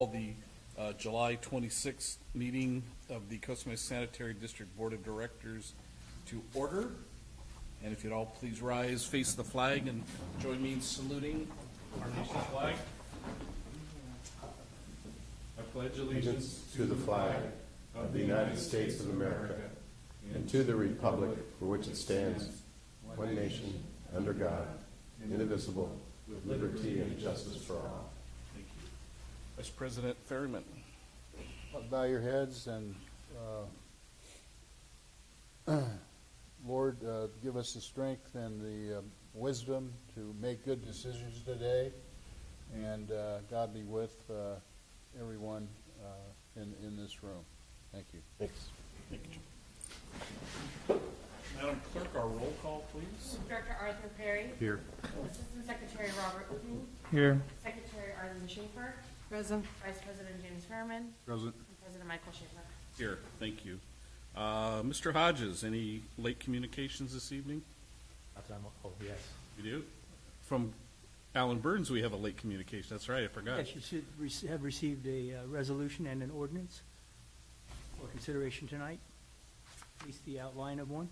The July 26th meeting of the Costa Mesa Sanitary District Board of Directors to order. And if you'd all please rise, face the flag, and join me in saluting our nation's flag. I pledge allegiance to the flag of the United States of America and to the republic for which it stands, one nation, under God, indivisible, with liberty and justice for all. Thank you. Vice President Ferryman. Bow your heads and Lord, give us the strength and the wisdom to make good decisions today, and God be with everyone in this room. Thank you. Thanks. Thank you. Madam Clerk, our roll call, please. Director Arthur Perry. Here. Assistant Secretary Robert Wooten. Here. Secretary Arlen Schaefer. Present. Vice President James Ferman. Present. And President Michael Schaefer. Here, thank you. Mr. Hodges, any late communications this evening? Oh, yes. You do? From Alan Burns, we have a late communication. That's right, I forgot. Yes, you should have received a resolution and an ordinance for consideration tonight, at least the outline of one.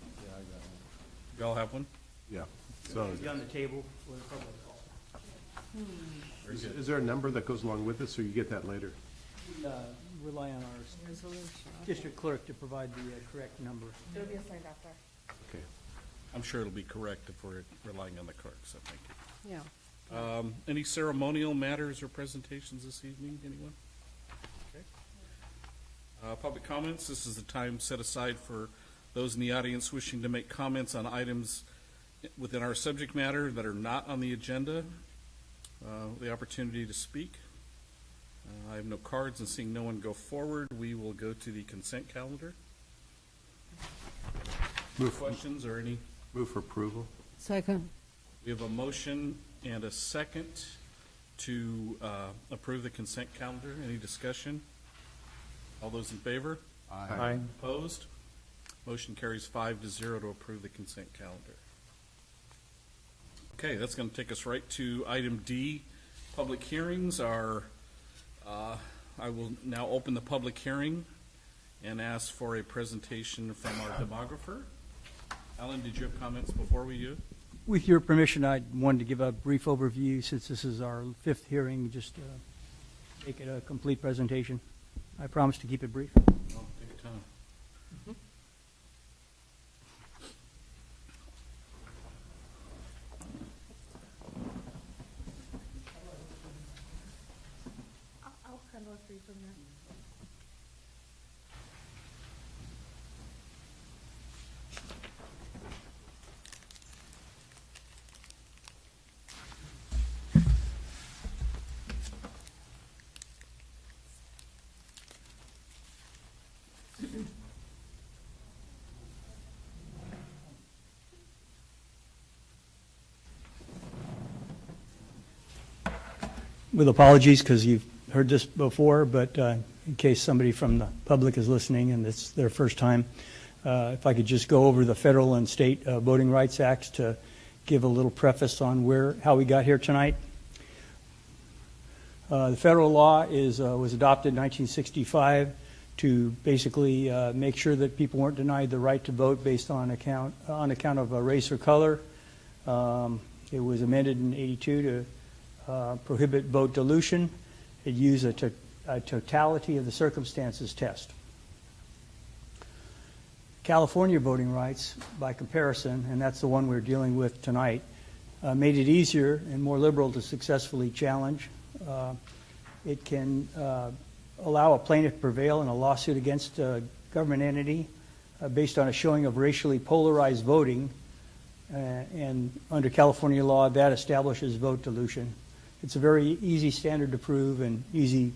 Yeah, I got one. You all have one? Yeah. So It's on the table for the public. Very good. is there a number that goes along with this, or you get that later? Rely on our district clerk to provide the correct number. It'll be assigned after. Okay. I'm sure it'll be correct if we're relying on the clerk, so thank you. Yeah. Any ceremonial matters or presentations this evening, anyone? Okay. Public comments, this is the time set aside for those in the audience wishing to make comments on items within our subject matter that are not on the agenda. The opportunity to speak. I have no cards, and seeing no one go forward, we will go to the consent calendar. Questions or any? Move for approval. Second. We have a motion and a second to approve the consent calendar. Any discussion? All those in favor? Aye. Opposed? Motion carries 5-0 to approve the consent calendar. Okay, that's going to take us right to item D. Public hearings are, I will now open the public hearing and ask for a presentation from our demographer. Alan, did you have comments before we do? With your permission, I wanted to give a brief overview since this is our fifth hearing, just make it a complete presentation. I promise to keep it brief. Oh, take your time. I'll handle it for you from there. With apologies, because you've heard this before, but in case somebody from the public is listening and it's their first time, if I could just go over the federal and state Voting Rights Acts to give a little preface on how we got here tonight. The federal law was adopted in 1965 to basically make sure that people weren't denied the right to vote based on account of race or color. It was amended in '82 to prohibit vote dilution. It used a totality of the circumstances test. California voting rights, by comparison, and that's the one we're dealing with tonight, made it easier and more liberal to successfully challenge. It can allow a plaintiff to prevail in a lawsuit against a government entity based on a showing of racially polarized voting, and under California law, that establishes vote dilution. It's a very easy standard to prove and easy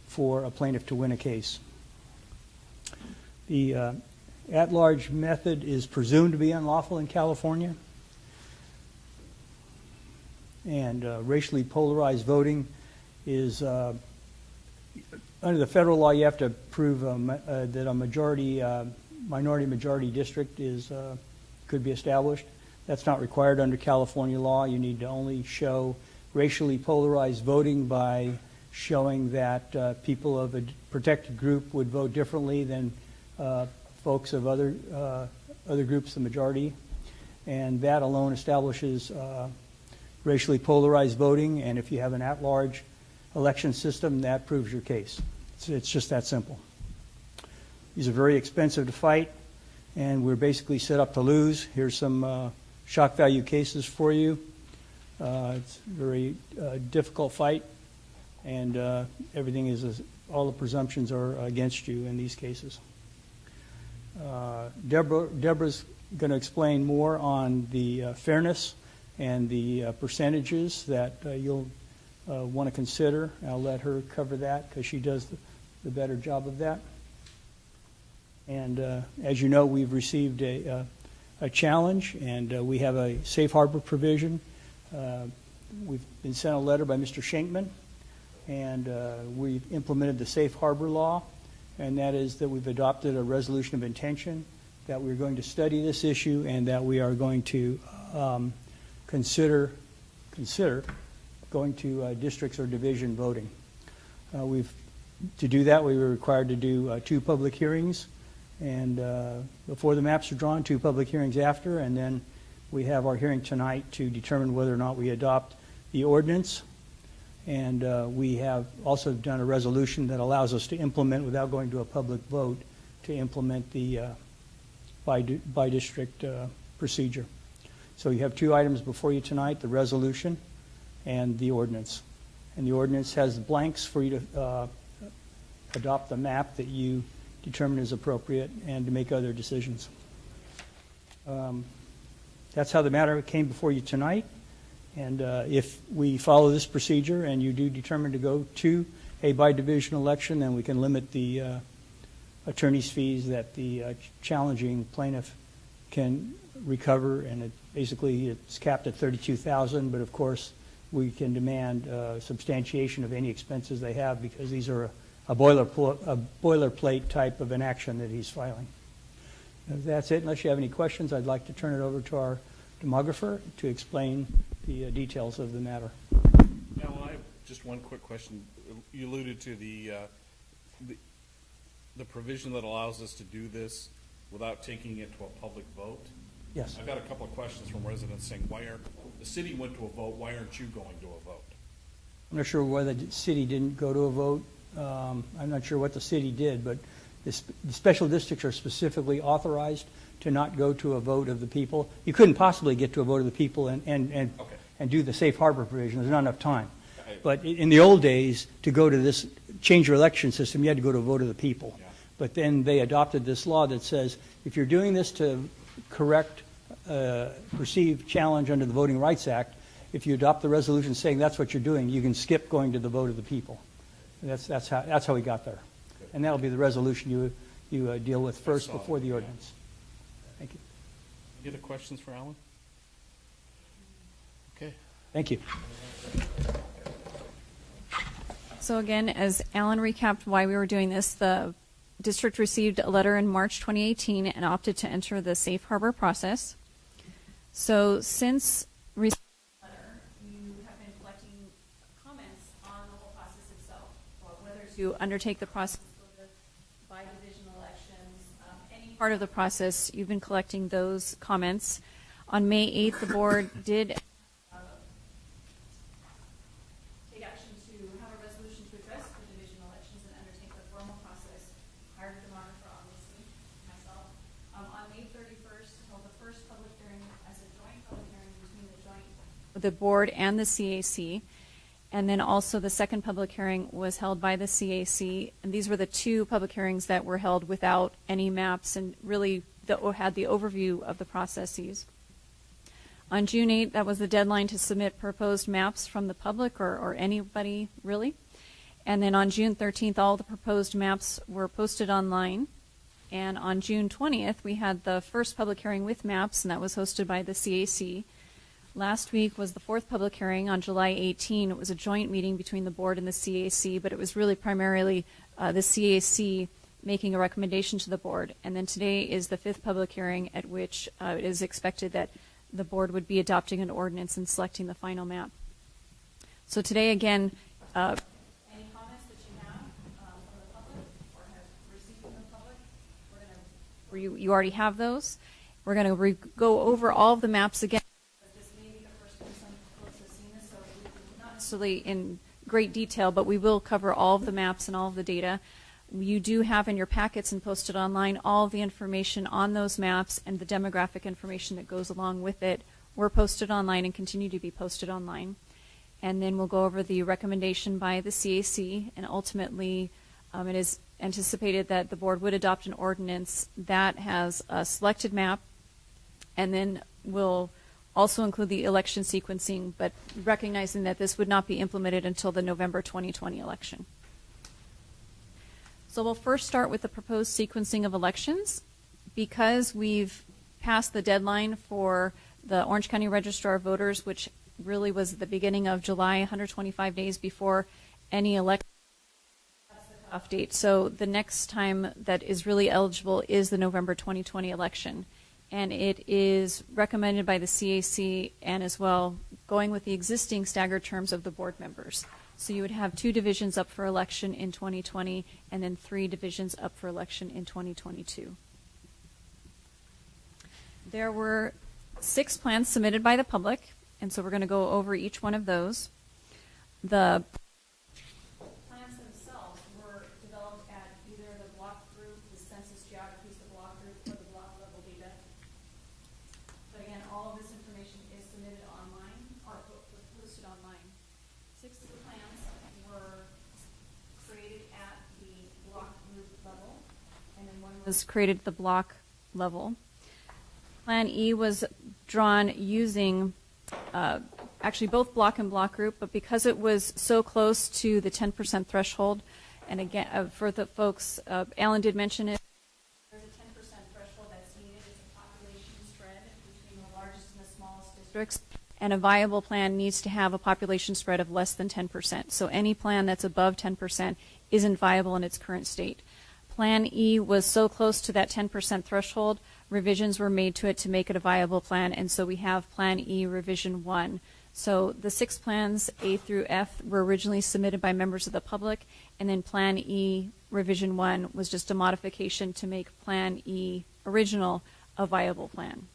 for a plaintiff to win a case. The at-large method is presumed to be unlawful in California, and racially polarized voting is, under the federal law, you have to prove that a minority-majority district could be established. That's not required under California law. You need to only show racially polarized voting by showing that people of a protected group would vote differently than folks of other groups, the majority. And that alone establishes racially polarized voting, and if you have an at-large election system, that proves your case. It's just that simple. These are very expensive to fight, and we're basically set up to lose. Here's some shock value cases for you. It's a very difficult fight, and everything is, all the presumptions are against you in these cases. Deborah's going to explain more on the fairness and the percentages that you'll want to consider. I'll let her cover that because she does the better job of that. And as you know, we've received a challenge, and we have a safe harbor provision. We've been sent a letter by Mr. Schenkman, and we've implemented the safe harbor law, and that is that we've adopted a resolution of intention that we're going to study this issue and that we are going to consider going to districts or division voting. To do that, we were required to do 2 public hearings, and before the maps are drawn, 2 public hearings after, and then we have our hearing tonight to determine whether or not we adopt the ordinance. And we have also done a resolution that allows us to implement, without going to a public vote, to implement the by district procedure. So you have 2 items before you tonight, the resolution and the ordinance. And the ordinance has blanks for you to adopt the map that you determine is appropriate and to make other decisions. That's how the matter came before you tonight. And if we follow this procedure and you do determine to go to a by-division election, then we can limit the attorney's fees that the challenging plaintiff can recover, and basically it's capped at $32,000, but of course we can demand substantiation of any expenses they have, because these are a boilerplate type of an action that he's filing. That's it. Unless you have any questions, I'd like to turn it over to our demographer to explain the details of the matter. Now, I have just one quick question. You alluded to the provision that allows us to do this without taking it to a public vote. Yes. I've got a couple of questions from residents saying, the city went to a vote, why aren't you going to a vote? I'm not sure why the city didn't go to a vote. I'm not sure what the city did, but the special districts are specifically authorized to not go to a vote of the people. You couldn't possibly get to a vote of the people and do the safe harbor provision. There's not enough time. But in the old days, to go to this change your election system, you had to go to a vote of the people. Yeah. But then they adopted this law that says if you're doing this to correct perceived challenge under the Voting Rights Act, if you adopt the resolution saying that's what you're doing, you can skip going to the vote of the people. And that's how we got there. Good. And that'll be the resolution you deal with first saw before it, the yeah. ordinance. Thank you. Any other questions for Alan? Okay. Thank you. So again, as Alan recapped why we were doing this, the district received a letter in March 2018 and opted to enter the safe harbor process. So since receiving the letter, you have been collecting comments on the whole process itself, whether to undertake the process of the by-division elections, any part of the process, you've been collecting those comments. On May 8th, the board did take action to have a resolution to address the division elections and undertake the formal process. Hired the demographer, obviously, myself. On May 31st, held the first public hearing as a joint public hearing between the board and the CAC. And then also the second public hearing was held by the CAC. And these were the 2 public hearings that were held without any maps and really had the overview of the processes. On June 8th, that was the deadline to submit proposed maps from the public or anybody, really. And then on June 13th, all the proposed maps were posted online. And on June 20th, we had the first public hearing with maps, and that was hosted by the CAC. Last week was the 4th public hearing on July 18. It was a joint meeting between the board and the CAC, but it was really primarily the CAC making a recommendation to the board. And then today is the 5th public hearing at which it is expected that the board would be adopting an ordinance and selecting the final map. So today, again, any you already have those. We're going to go over all of the maps again. This may be the first time some folks have seen this, so not necessarily in great detail, but we will cover all of the maps and all of the data. You do have in your packets and posted online all of the information on those maps and the demographic information that goes along with it. We're posted online and continue to be posted online. And then we'll go over the recommendation by the CAC, and ultimately it is anticipated that the board would adopt an ordinance that has a selected map, and then we'll also include the election sequencing, but recognizing that this would not be implemented until the November 2020 election. So we'll first start with the proposed sequencing of elections. Because we've passed the deadline for the Orange County Registrar of Voters, which really was at the beginning of July, 125 days before any election, that's the cutoff date. So the next time that is really eligible is the November 2020 election. And it is recommended by the CAC and as well going with the existing staggered terms of the board members. So you would have 2 divisions up for election in 2020 and then 3 divisions up for election in 2022. There were 6 plans submitted by the public, and so we're going to go over each one of those. The plans themselves were developed at either the block group, the census geographies, the block group, or the block level data. But again, all of this information is submitted online or posted online. 6 of the plans were created at the block group level, and then 1 was created at the block level. Plan E was drawn using actually both block and block group, but because it was so close to the 10% threshold, and again, for the folks, Alan did mention it, there's a 10% threshold that's needed. It's a population spread between the largest and the smallest districts, and a viable plan needs to have a population spread of less than 10%. So any plan that's above 10% isn't viable in its current state. Plan E was so close to that 10% threshold, revisions were made to it to make it a viable plan, and so we have Plan E Revision 1. So the 6 plans, A through F, were originally submitted by members of the public, and then Plan E Revision 1 was just a modification to make Plan E Original a viable plan.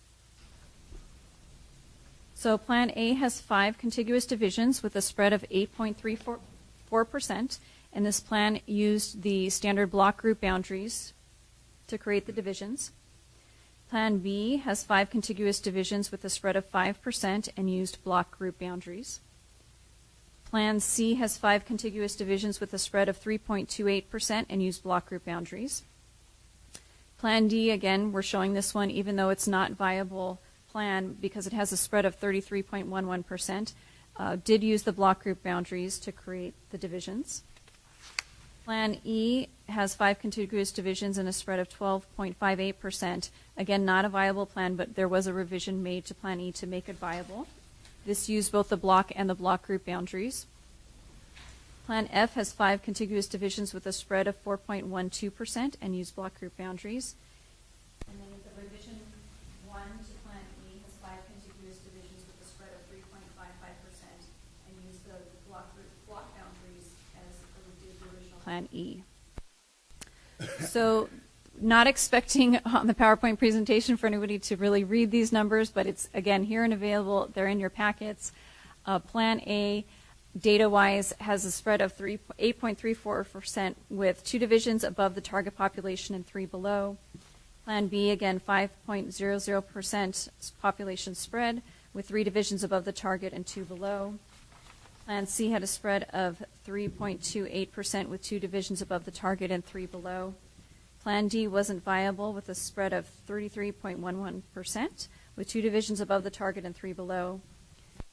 So Plan A has 5 contiguous divisions with a spread of 8.34%, and this plan used the standard block group boundaries to create the divisions. Plan B has 5 contiguous divisions with a spread of 5% and used block group boundaries. Plan C has 5 contiguous divisions with a spread of 3.28% and used block group boundaries. Plan D, again, we're showing this one even though it's not viable plan because it has a spread of 33.11%, did use the block group boundaries to create the divisions. Plan E has 5 contiguous divisions and a spread of 12.58%. Again, not a viable plan, but there was a revision made to Plan E to make it viable. This used both the block and the block group boundaries. Plan F has 5 contiguous divisions with a spread of 4.12% and used block group boundaries. And then the revision 1 to Plan E has 5 contiguous divisions with a spread of 3.55% and used the block boundaries as we did the original Plan E. So not expecting on the PowerPoint presentation for anybody to really read these numbers, but it's, again, here and available. They're in your packets. Plan A, data-wise, has a spread of 8.34% with 2 divisions above the target population and 3 below. Plan B, again, 5.00% population spread with 3 divisions above the target and 2 below. Plan C had a spread of 3.28% with 2 divisions above the target and 3 below. Plan D wasn't viable with a spread of 33.11% with 2 divisions above the target and 3 below.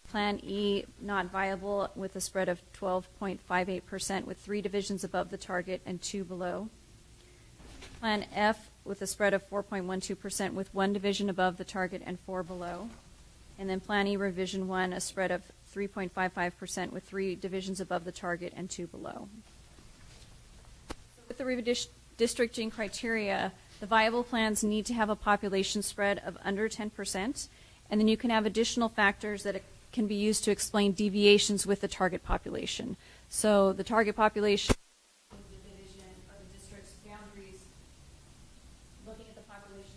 Plan E not viable with a spread of 12.58% with 3 divisions above the target and 2 below. Plan F with a spread of 4.12% with 1 division above the target and 4 below. And then Plan E Revision 1, a spread of 3.55% with 3 divisions above the target and 2 below. With the redistricting criteria, the viable plans need to have a population spread of under 10%, and then you can have additional factors that can be used to explain deviations with the target population. So the target population, the division or the district's boundaries, looking at the population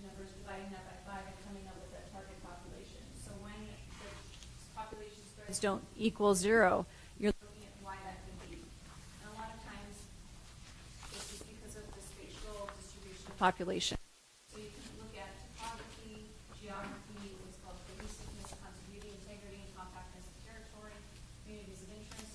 spreads don't equal zero, you're looking at why that could be. And a lot of times, this is because of the spatial distribution of population. So you can look at topography, geography, what's called cohesiveness, continuity, integrity, and compactness of territory, communities of interest,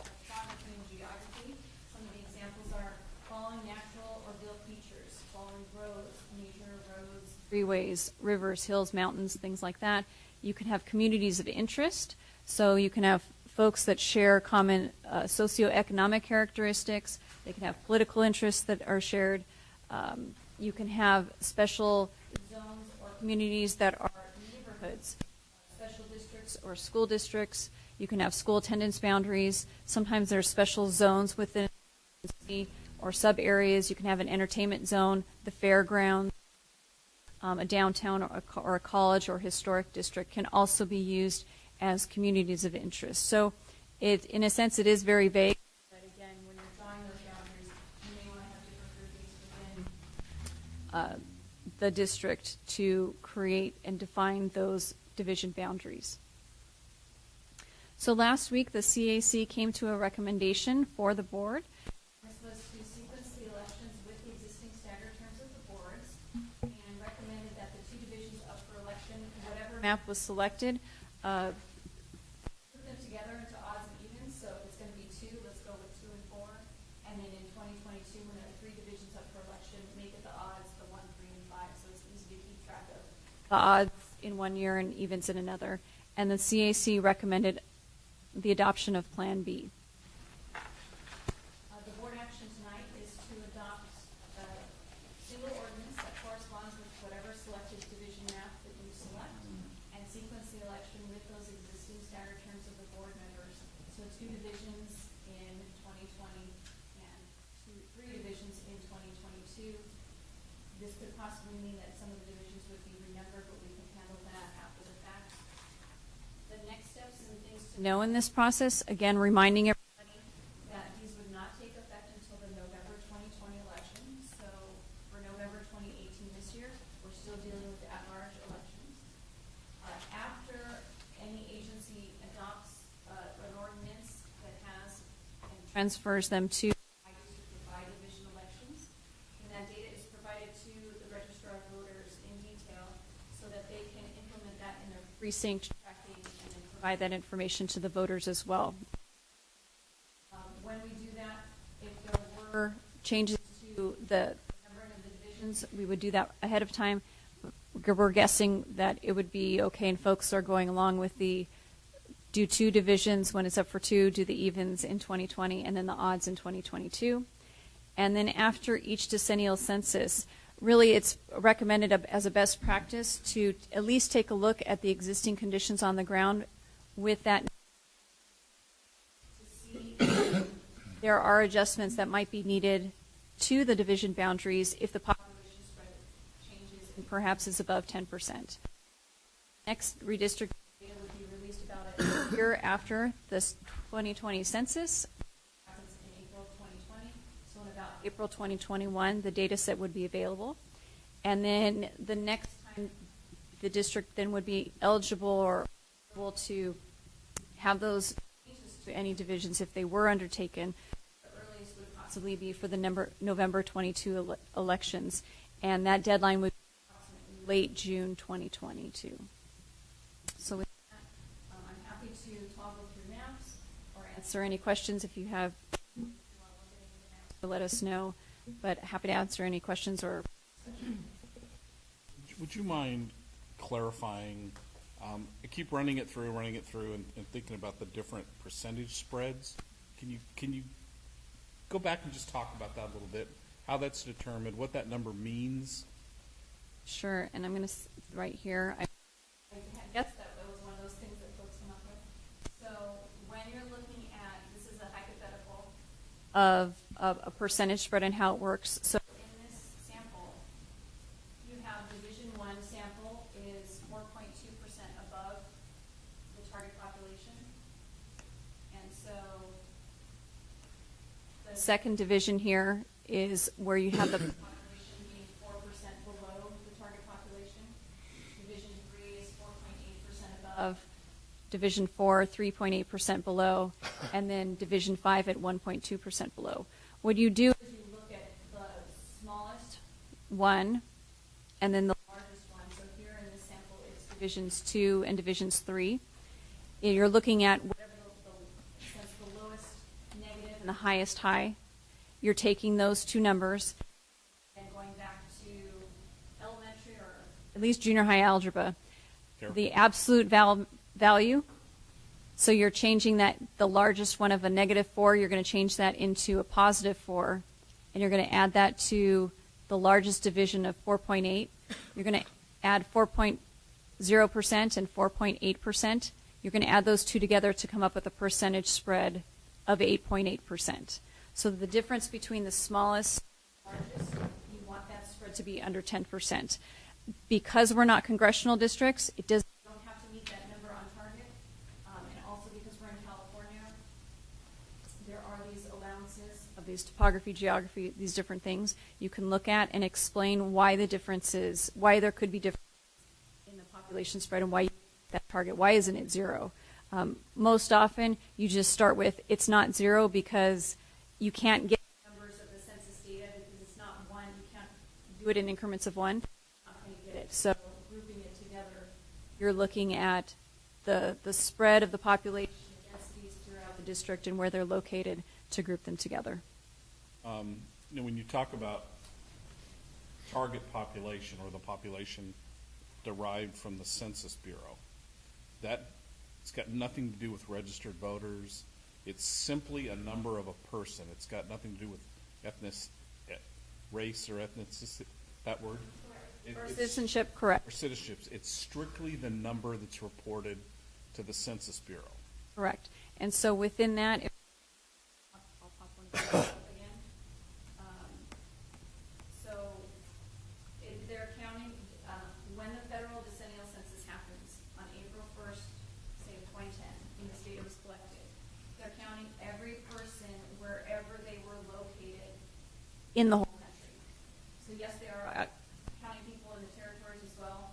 topography and geography. Some of the examples are following natural or built features, following roads, major roads, freeways, rivers, hills, mountains, things like that. You can have communities of interest, so you can have folks that share common socioeconomic characteristics. They can have political interests that are shared. You can have special zones or communities that are neighborhoods, special districts or school districts. You can have school attendance boundaries. Sometimes there are special zones within a city or sub-areas. You can have an entertainment zone, the fairgrounds, a downtown or a college or historic district can also be used as communities of interest. So in a sense, it is very vague. But again, when you're drawing those boundaries, you may want to have different groupings within the district to create and define those division boundaries. So last week, the CAC came to a recommendation for the board. This was to sequence the elections with the existing staggered terms of the boards and recommended that the two divisions up for election, whatever map was selected, put them together into odds and evens. So if it's going to be 2, let's go with 2 and 4. And then in 2022, when there are 3 divisions up for election, make it the odds, the 1, 3, and 5. So it's easy to keep track of the odds in one year and evens in another. And the CAC recommended the adoption of Plan B. The board action tonight is to adopt a single ordinance that corresponds with whatever selected division map that you select and sequence the election with those existing staggered terms of the board members. So 2 divisions in 2020 and 3 divisions in 2022. This could possibly mean that some of the divisions would be renumbered, but we can handle that after the fact. The next steps and things to know in this process, again, reminding everybody that these would not take effect until the November 2020 election. So for November 2018 this year, we're still dealing with the at-large elections. After any agency adopts an ordinance that has and transfers them to by division elections, and that data is provided to the registrar of voters in detail so that they can implement that in their precinct tracking and then provide that information to the voters as well. When we do that, if there were changes to the numbering of the divisions, we would do that ahead of time. We're guessing that it would be okay, and folks are going along with the do 2 divisions when it's up for 2, do the evens in 2020, and then the odds in 2022. And then after each decennial census, really it's recommended as a best practice to at least take a look at the existing conditions on the ground with that to see if there are adjustments that might be needed to the division boundaries if the population spread changes and perhaps is above 10%. Next redistricting data would be released about a year after this 2020 census. Happens in April 2020. So in about April 2021, the data set would be available. And then the next time the district then would be eligible or able to have those changes to any divisions if they were undertaken. The earliest would possibly be for the November 22 elections. And that deadline would be approximately late June 2022. So with that, I'm happy to toggle through maps or answer any questions if you have. Let us know, but happy to answer any questions or. Would you mind clarifying? I keep running it through and thinking about the different percentage spreads. Can you go back and just talk about that a little bit? How that's determined, what that number means? Sure, and I'm going to right here. I guess that was one of those things that folks come up with. So when you're looking at, this is a hypothetical of a percentage spread and how it works. So in this sample, you have Division 1 sample is 4.2% above the target population. And so the second division here is where you have the population being 4% below the target population. Division 3 is 4.8% above Division 4, 3.8% below, and then Division 5 at 1.2% below. What you do is you look at the smallest one and then the largest one. So here in this sample, it's Divisions 2 and Divisions 3. You're looking at whatever the lowest negative and the highest high. You're taking those two numbers and going back to elementary or at least junior high algebra. Careful. The absolute value. So you're changing that, the largest one of a -4, you're going to change that into a +4, and you're going to add that to the largest division of 4.8. You're going to add 4.0% and 4.8%. You're going to add those two together to come up with a percentage spread of 8.8%. So the difference between the smallest and largest, you want that spread to be under 10%. Because we're not congressional districts, we don't have to meet that number on target. And also because we're in California, there are these allowances of these topography, geography, these different things you can look at and explain why the differences, why there could be differences in the population spread and why you that target. Why isn't it 0? Most often, you just start with it's not 0 because you can't get numbers of the census data because it's not 1. You can't do it in increments of 1. You're not going to get it. So grouping it together, you're looking at the spread of the population densities throughout the district and where they're located to group them together. When you talk about target population or the population derived from the Census Bureau, it's got nothing to do with registered voters. It's simply a number of a person. It's got nothing to do with race or ethnicity. That word? For citizenship, correct. For citizenships. It's strictly the number that's reported to the Census Bureau. Correct. And so within that, I'll pop one up again. They're counting when the federal decennial census happens on April 1st, say 2010, in the state it was collected. They're counting every person wherever they were located in the whole country. So yes, they are counting people in the territories as well.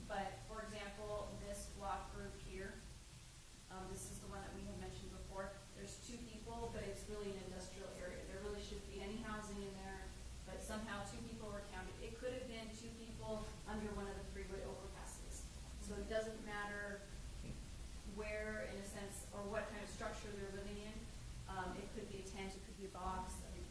But for example, this block group here, this is the one that we had mentioned before. There's 2 people, but it's really an industrial area. There really shouldn't be any housing in there, but somehow 2 people were counted. It could have been 2 people under one of the freeway overpasses. So it doesn't matter where, in a sense, or what kind of structure they're living in. It could be a tent, it could be a box. I mean,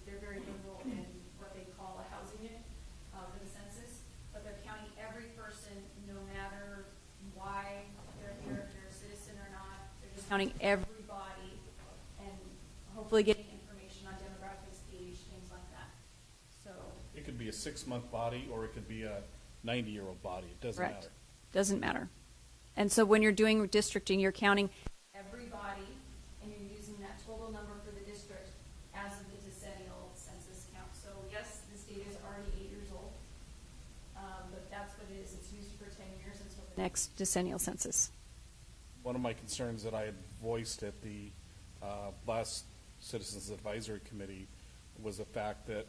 they're very liberal in what they call a housing unit for the census, but they're counting every person no matter why they're here, if they're a citizen or not. They're just counting everybody and hopefully getting information on demographics, age, things like that. So It could be a 6-month body or it could be a 90-year-old body. It doesn't correct. matter. Doesn't matter. And so when you're doing redistricting, you're counting everybody and you're using that total number for the district as of the decennial census count. So yes, this data is already 8 years old, but that's what it is. It's used for 10 years until the next decennial census. One of my concerns that I had voiced at the last Citizens Advisory Committee was the fact that,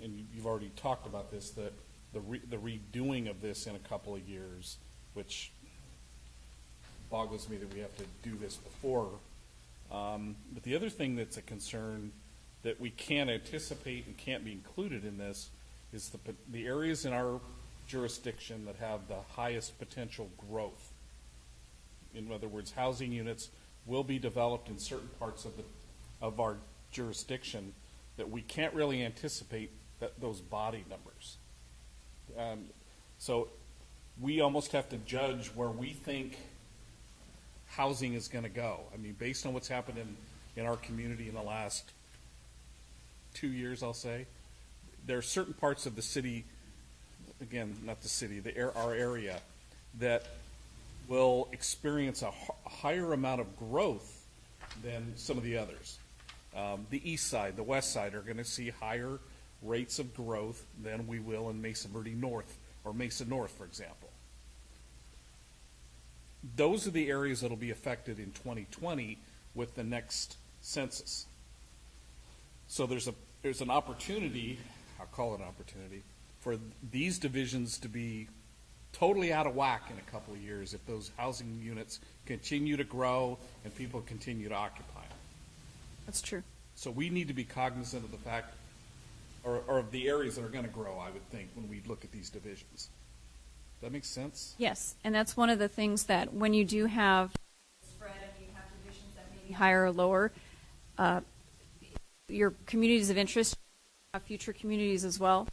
and you've already talked about this, that the redoing of this in a couple of years, which boggles me that we have to do this before. But the other thing that's a concern that we can't anticipate and can't be included in this is the areas in our jurisdiction that have the highest potential growth. In other words, housing units will be developed in certain parts of our jurisdiction that we can't really anticipate those body numbers. So we almost have to judge where we think housing is going to go. I mean, based on what's happened in our community in the last 2 years, I'll say, there are certain parts of the city, again, not the city, our area, that will experience a higher amount of growth than some of the others. The east side, the west side are going to see higher rates of growth than we will in Mesa Verde North or Mesa North, for example. Those are the areas that will be affected in 2020 with the next census. So there's an opportunity, I'll call it an opportunity, for these divisions to be totally out of whack in a couple of years if those housing units continue to grow and people continue to occupy them. That's true. So we need to be cognizant of the fact, or of the areas that are going to grow, I would think, when we look at these divisions. Does that make sense? Yes, and that's one of the things that when you do have spread and you have divisions that may be higher or lower, your communities of interest have future communities as well.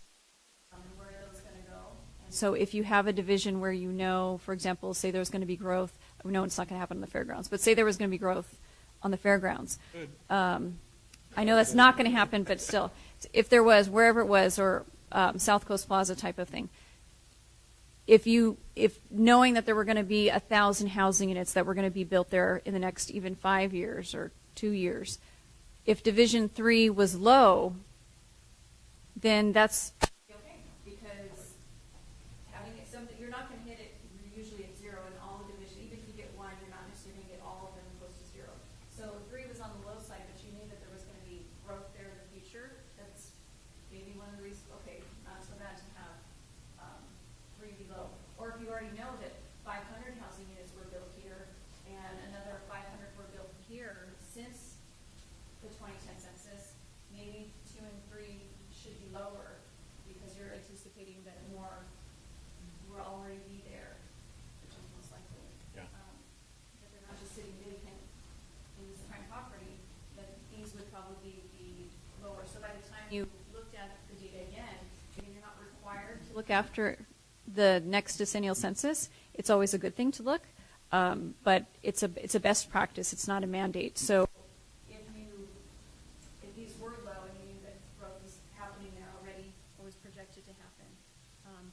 Where are those going to go? And so if you have a division where you know, for example, say there's going to be growth, we know it's not going to happen on the fairgrounds, but say there was going to be growth on the fairgrounds. Good. I know that's not going to happen, but still, if there was, wherever it was, or South Coast Plaza type of thing, if knowing that there were going to be 1,000 housing units that were going to be built there in the next even 5 years or 2 years, if Division 3 was low, then that's okay, because having it something, you're not going to hit it usually at zero in all the divisions. Even if you get one, you're not necessarily going to get all of them close to zero. So 3 was on the low side, but you knew that there was going to be growth there in the future. That's maybe one of the reasons. Okay, not so bad to have 3 be low. Or if you already know that 500 housing units were built here and another 500 were built here since the 2010 census, maybe 2 and 3 should be lower because you're anticipating that more will already be there, which is most likely. Yeah. That they're not just sitting vacant in this prime property, that these would probably be lower. So by the time you looked at the data again, and you're not required to look after the next decennial census, it's always a good thing to look, but it's a best practice. It's not a mandate. So if these were low and you knew that growth was happening there already or was projected to happen,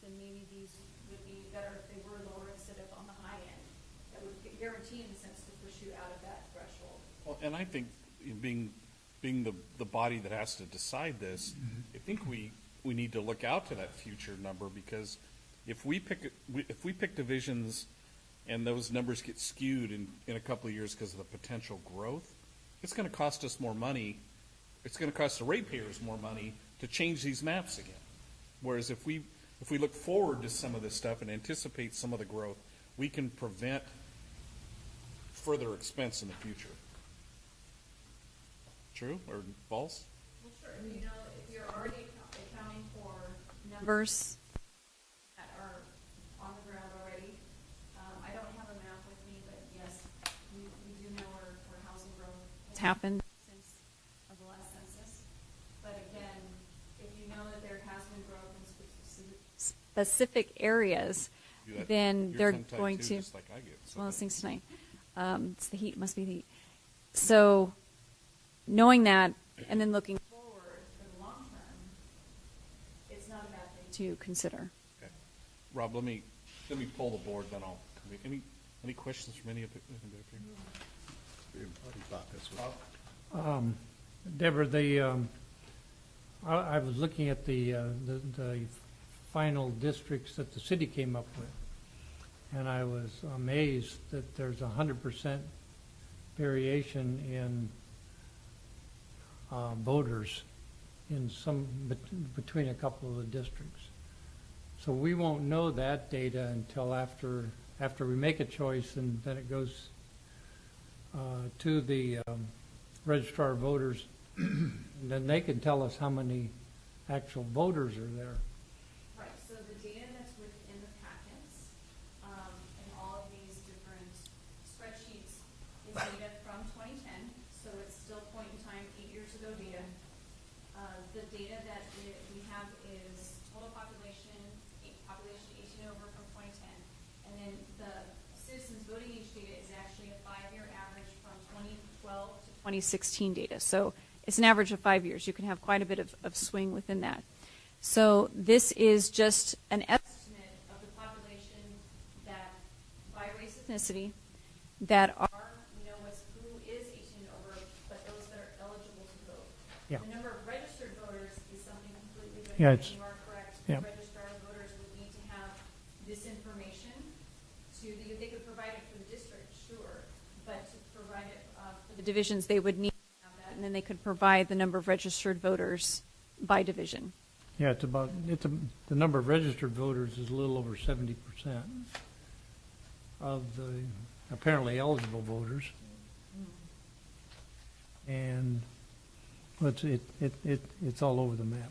then maybe these would be better if they were lower instead of on the high end. That would guarantee, in a sense, to push you out of that threshold. Well, and I think being the body that has to decide this, I think we need to look out to that future number, because if we pick divisions and those numbers get skewed in a couple of years because of the potential growth, it's going to cost us more money. It's going to cost the ratepayers more money to change these maps again. Whereas if we look forward to some of this stuff and anticipate some of the growth, we can prevent further expense in the future. True or false? Well, sure. You know, if you're already accounting for numbers that are on the ground already, I don't have a map with me, but yes, we do know where housing growth has happened since the last census. But again, if you know that there has been growth in specific areas, then they're going to. Just like I get. It's one of those things tonight. It's the heat. Must be the heat. So, knowing that, and then looking forward for the long term, it's not a bad thing to consider. Okay. Rob, let me pull the board, then I'll. Any questions from any of the? Everybody thought this was. Deborah, I was looking at the final districts that the city came up with, and I was amazed that there's 100% variation in voters in between a couple of the districts. So we won't know that data until after we make a choice, and then it goes to the registrar of voters, and then they can tell us how many actual voters are there. Right, so the data that's within the packets, and all of these different spreadsheets is data from 2010, so it's still point in time, 8 years ago data. The data that we have is total population 18 over from 2010, and then the citizens voting age data is actually a 5-year average from 2012 to 2016 data. So it's an average of 5 years. You can have quite a bit of swing within that. So this is just an estimate of the population that, by race ethnicity, that are, we know who is 18 and over, but those that are eligible to vote. Yeah. The number of registered voters is something completely different. Yeah, You are correct. yeah. Registrar of voters would need to have this information they could provide it for the district, sure, but to provide it for the divisions, they would need to have that, and then they could provide the number of registered voters by division. Yeah, the number of registered voters is a little over 70% of the apparently eligible voters. And it's all over the map.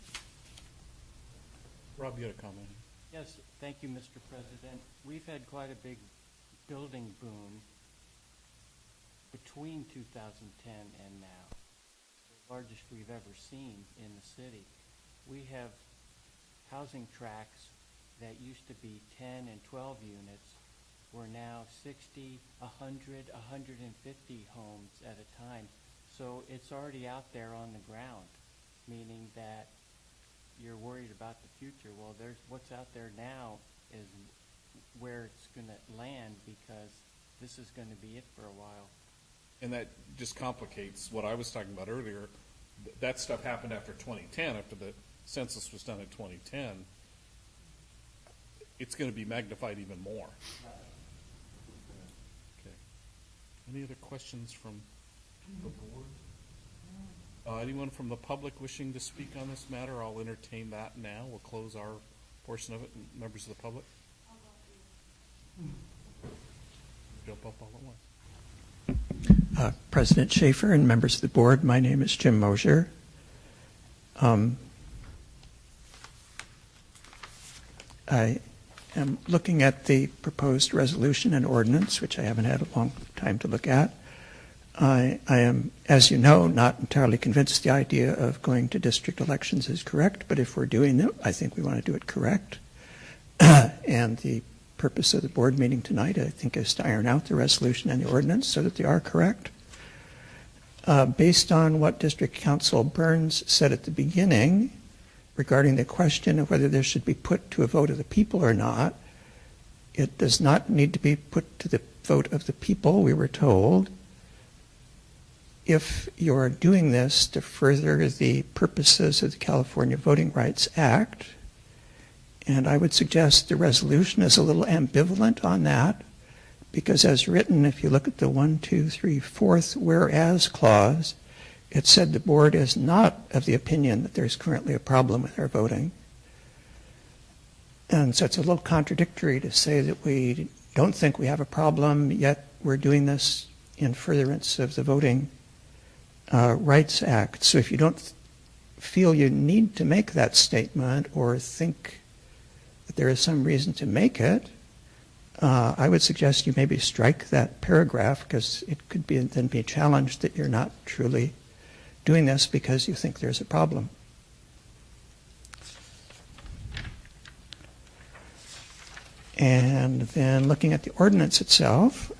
Rob, you had a comment? Yes, thank you, Mr. President. We've had quite a big building boom between 2010 and now, the largest we've ever seen in the city. We have housing tracts that used to be 10 and 12 units. We're now 60, 100, 150 homes at a time. So it's already out there on the ground, meaning that you're worried about the future. Well, what's out there now is where it's going to land, because this is going to be it for a while. And that just complicates what I was talking about earlier. That stuff happened after 2010, after the census was done in 2010. It's going to be magnified even more. Okay. Any other questions from the board? Anyone from the public wishing to speak on this matter? I'll entertain that now. We'll close our portion of it. Members of the public? Jump up all at once. President Schaefer and members of the board, my name is Jim Mosier. I am looking at the proposed resolution and ordinance, which I haven't had a long time to look at. I am, as you know, not entirely convinced the idea of going to district elections is correct, but if we're doing it, I think we want to do it correct. And the purpose of the board meeting tonight, I think, is to iron out the resolution and the ordinance so that they are correct. Based on what District Council Burns said at the beginning regarding the question of whether this should be put to a vote of the people or not, it does not need to be put to the vote of the people, we were told. If you're doing this to further the purposes of the California Voting Rights Act, and I would suggest the resolution is a little ambivalent on that, because as written, if you look at the 1, 2, 3, 4th whereas clause, it said the board is not of the opinion that there's currently a problem with our voting. And so it's a little contradictory to say that we don't think we have a problem, yet we're doing this in furtherance of the Voting Rights Act. So if you don't feel you need to make that statement or think that there is some reason to make it, I would suggest you maybe strike that paragraph, because it could then be challenged that you're not truly doing this because you think there's a problem. And then looking at the ordinance itself,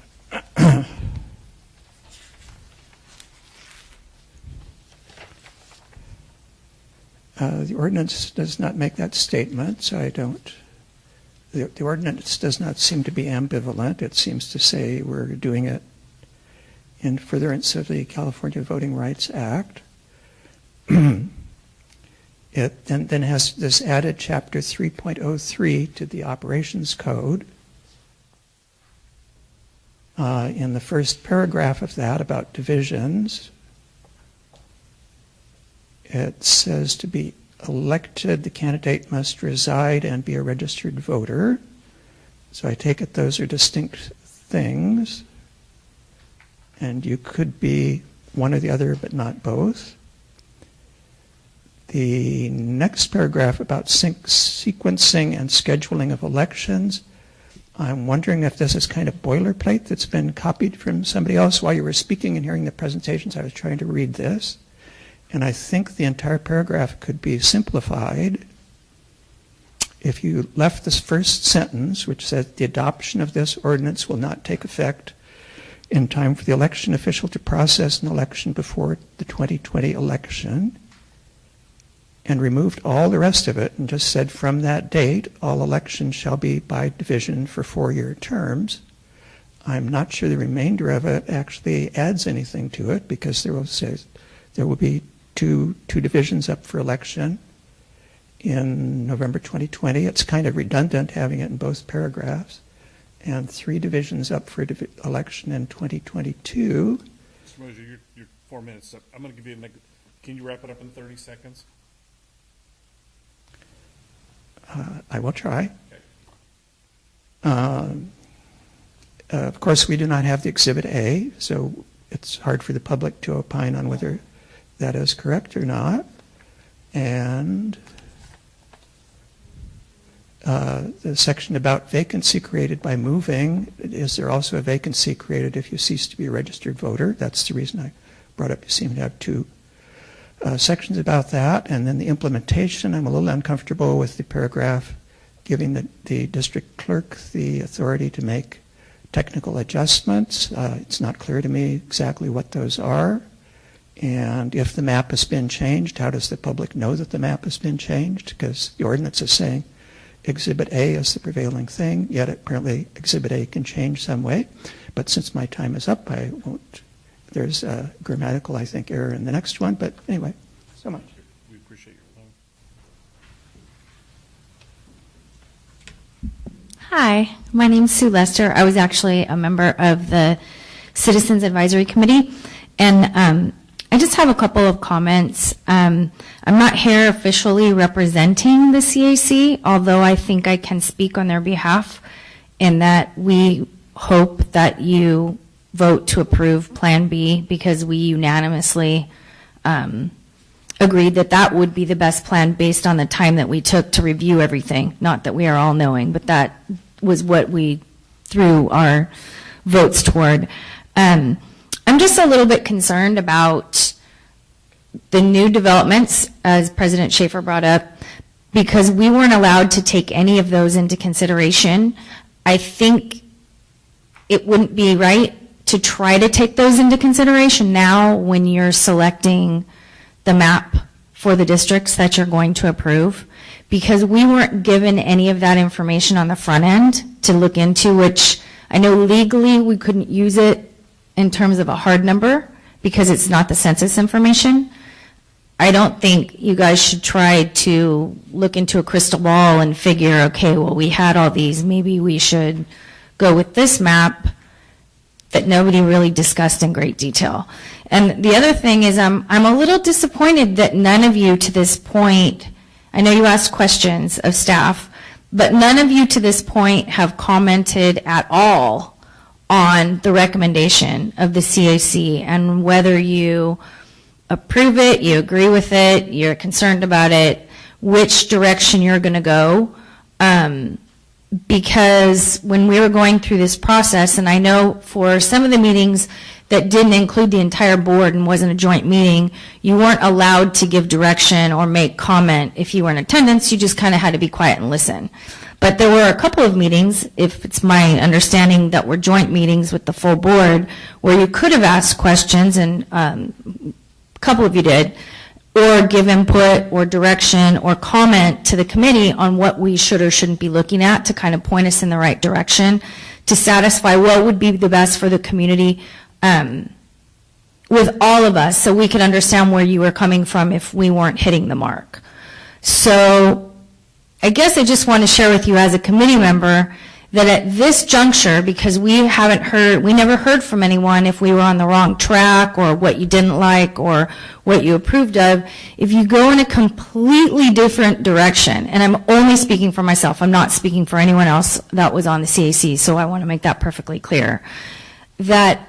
the ordinance does not make that statement, so I don't. The ordinance does not seem to be ambivalent. It seems to say we're doing it in furtherance of the California Voting Rights Act. It then has this added chapter 3.03 to the operations code. In the first paragraph of that about divisions, it says to be elected, the candidate must reside and be a registered voter. So I take it those are distinct things. And you could be one or the other, but not both. The next paragraph about sequencing and scheduling of elections, I'm wondering if this is kind of boilerplate that's been copied from somebody else. While you were speaking and hearing the presentations, I was trying to read this. And I think the entire paragraph could be simplified if you left this first sentence, which says the adoption of this ordinance will not take effect in time for the election official to process an election before the 2020 election, and removed all the rest of it and just said from that date all elections shall be by division for 4-year terms. I'm not sure the remainder of it actually adds anything to it, because there will be two divisions up for election in November 2020. It's kind of redundant having it in both paragraphs. And 3 divisions up for election in 2022. Mr. Mosier, you're 4 minutes up. I'm going to give you can you wrap it up in 30 seconds? I will try. Okay. Of course, we do not have the Exhibit A, so it's hard for the public to opine on whether that is correct or not. And the section about vacancy created by moving, is there also a vacancy created if you cease to be a registered voter? That's the reason I brought up. You seem to have two sections about that. And then the implementation, I'm a little uncomfortable with the paragraph giving the district clerk the authority to make technical adjustments. It's not clear to me exactly what those are. And if the map has been changed, how does the public know that the map has been changed? Because the ordinance is saying Exhibit A is the prevailing thing, yet apparently Exhibit A can change some way. But since my time is up, I won't. There's a grammatical, I think, error in the next one. But anyway, so much. We appreciate your time. Hi, my name's Sue Lester. I was actually a member of the Citizens Advisory Committee, and I just have a couple of comments. I'm not here officially representing the CAC, although I think I can speak on their behalf in that we hope that you vote to approve Plan B because we unanimously agreed that that would be the best plan based on the time that we took to review everything. Not that we are all knowing, but that was what we threw our votes toward. I'm just a little bit concerned about the new developments, as President Schaefer brought up, because we weren't allowed to take any of those into consideration. I think it wouldn't be right to try to take those into consideration now when you're selecting the map for the districts that you're going to approve, because we weren't given any of that information on the front end to look into, which I know legally we couldn't use it in terms of a hard number because it's not the census information. I don't think you guys should try to look into a crystal ball and figure, okay, well, we had all these, maybe we should go with this map that nobody really discussed in great detail. And the other thing is I'm a little disappointed that none of you to this point, I know you asked questions of staff, but none of you to this point have commented at all on the recommendation of the CAC and whether you approve it, you agree with it, you're concerned about it, which direction you're going to go. Because when we were going through this process, and I know for some of the meetings that didn't include the entire board and wasn't a joint meeting, you weren't allowed to give direction or make comment. If you were in attendance, you just kind of had to be quiet and listen. But there were a couple of meetings, if it's my understanding, that were joint meetings with the full board where you could have asked questions, and a couple of you did, or give input or direction or comment to the committee on what we should or shouldn't be looking at to kind of point us in the right direction to satisfy what would be the best for the community with all of us, so we could understand where you were coming from if we weren't hitting the mark. So I guess I just want to share with you as a committee member that at this juncture, because we never heard from anyone if we were on the wrong track or what you didn't like or what you approved of, if you go in a completely different direction, and I'm only speaking for myself, I'm not speaking for anyone else that was on the CAC, so I want to make that perfectly clear, that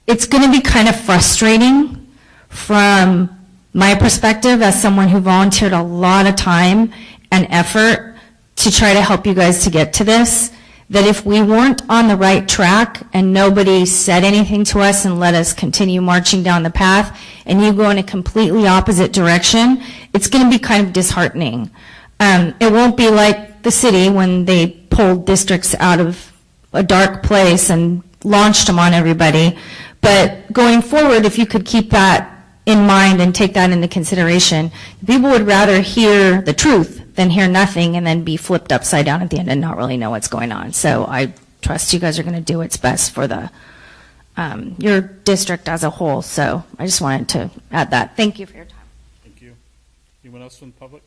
it's going to be kind of frustrating from my perspective as someone who volunteered a lot of time and effort to try to help you guys to get to this, that if we weren't on the right track and nobody said anything to us and let us continue marching down the path and you go in a completely opposite direction, it's going to be kind of disheartening. It won't be like the city when they pulled districts out of a dark place and launched them on everybody. But going forward, if you could keep that in mind and take that into consideration, people would rather hear the truth than hear nothing and then be flipped upside down at the end and not really know what's going on. So I trust you guys are going to do what's best for the your district as a whole. So I just wanted to add that. Thank you for your time. Thank you. Anyone else from the public?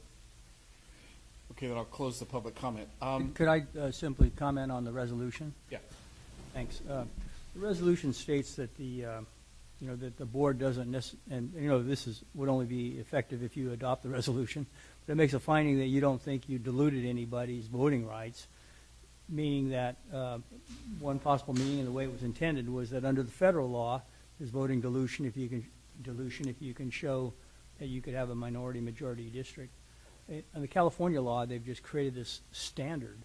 Okay, then I'll close the public comment. Could I simply comment on the resolution? Yeah. Thanks. The resolution states that the that the board doesn't and this would only be effective if you adopt the resolution, but it makes a finding that you don't think you diluted anybody's voting rights, meaning that one possible meaning and the way it was intended was that under the federal law, there's voting dilution if you can show that you could have a minority-majority district. In the California law, they've just created this standard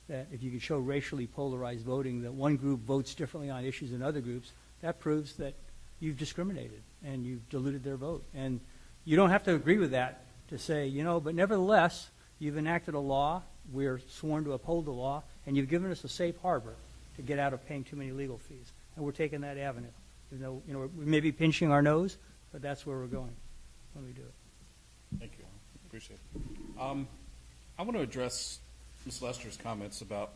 that if you can show racially polarized voting, that one group votes differently on issues than other groups, that proves that you've discriminated and you've diluted their vote. And you don't have to agree with that to say, but nevertheless, you've enacted a law, we're sworn to uphold the law, and you've given us a safe harbor to get out of paying too many legal fees. And we're taking that avenue. Even though, we may be pinching our nose, but that's where we're going when we do it. Thank you. Appreciate it. I want to address Ms. Lester's comments about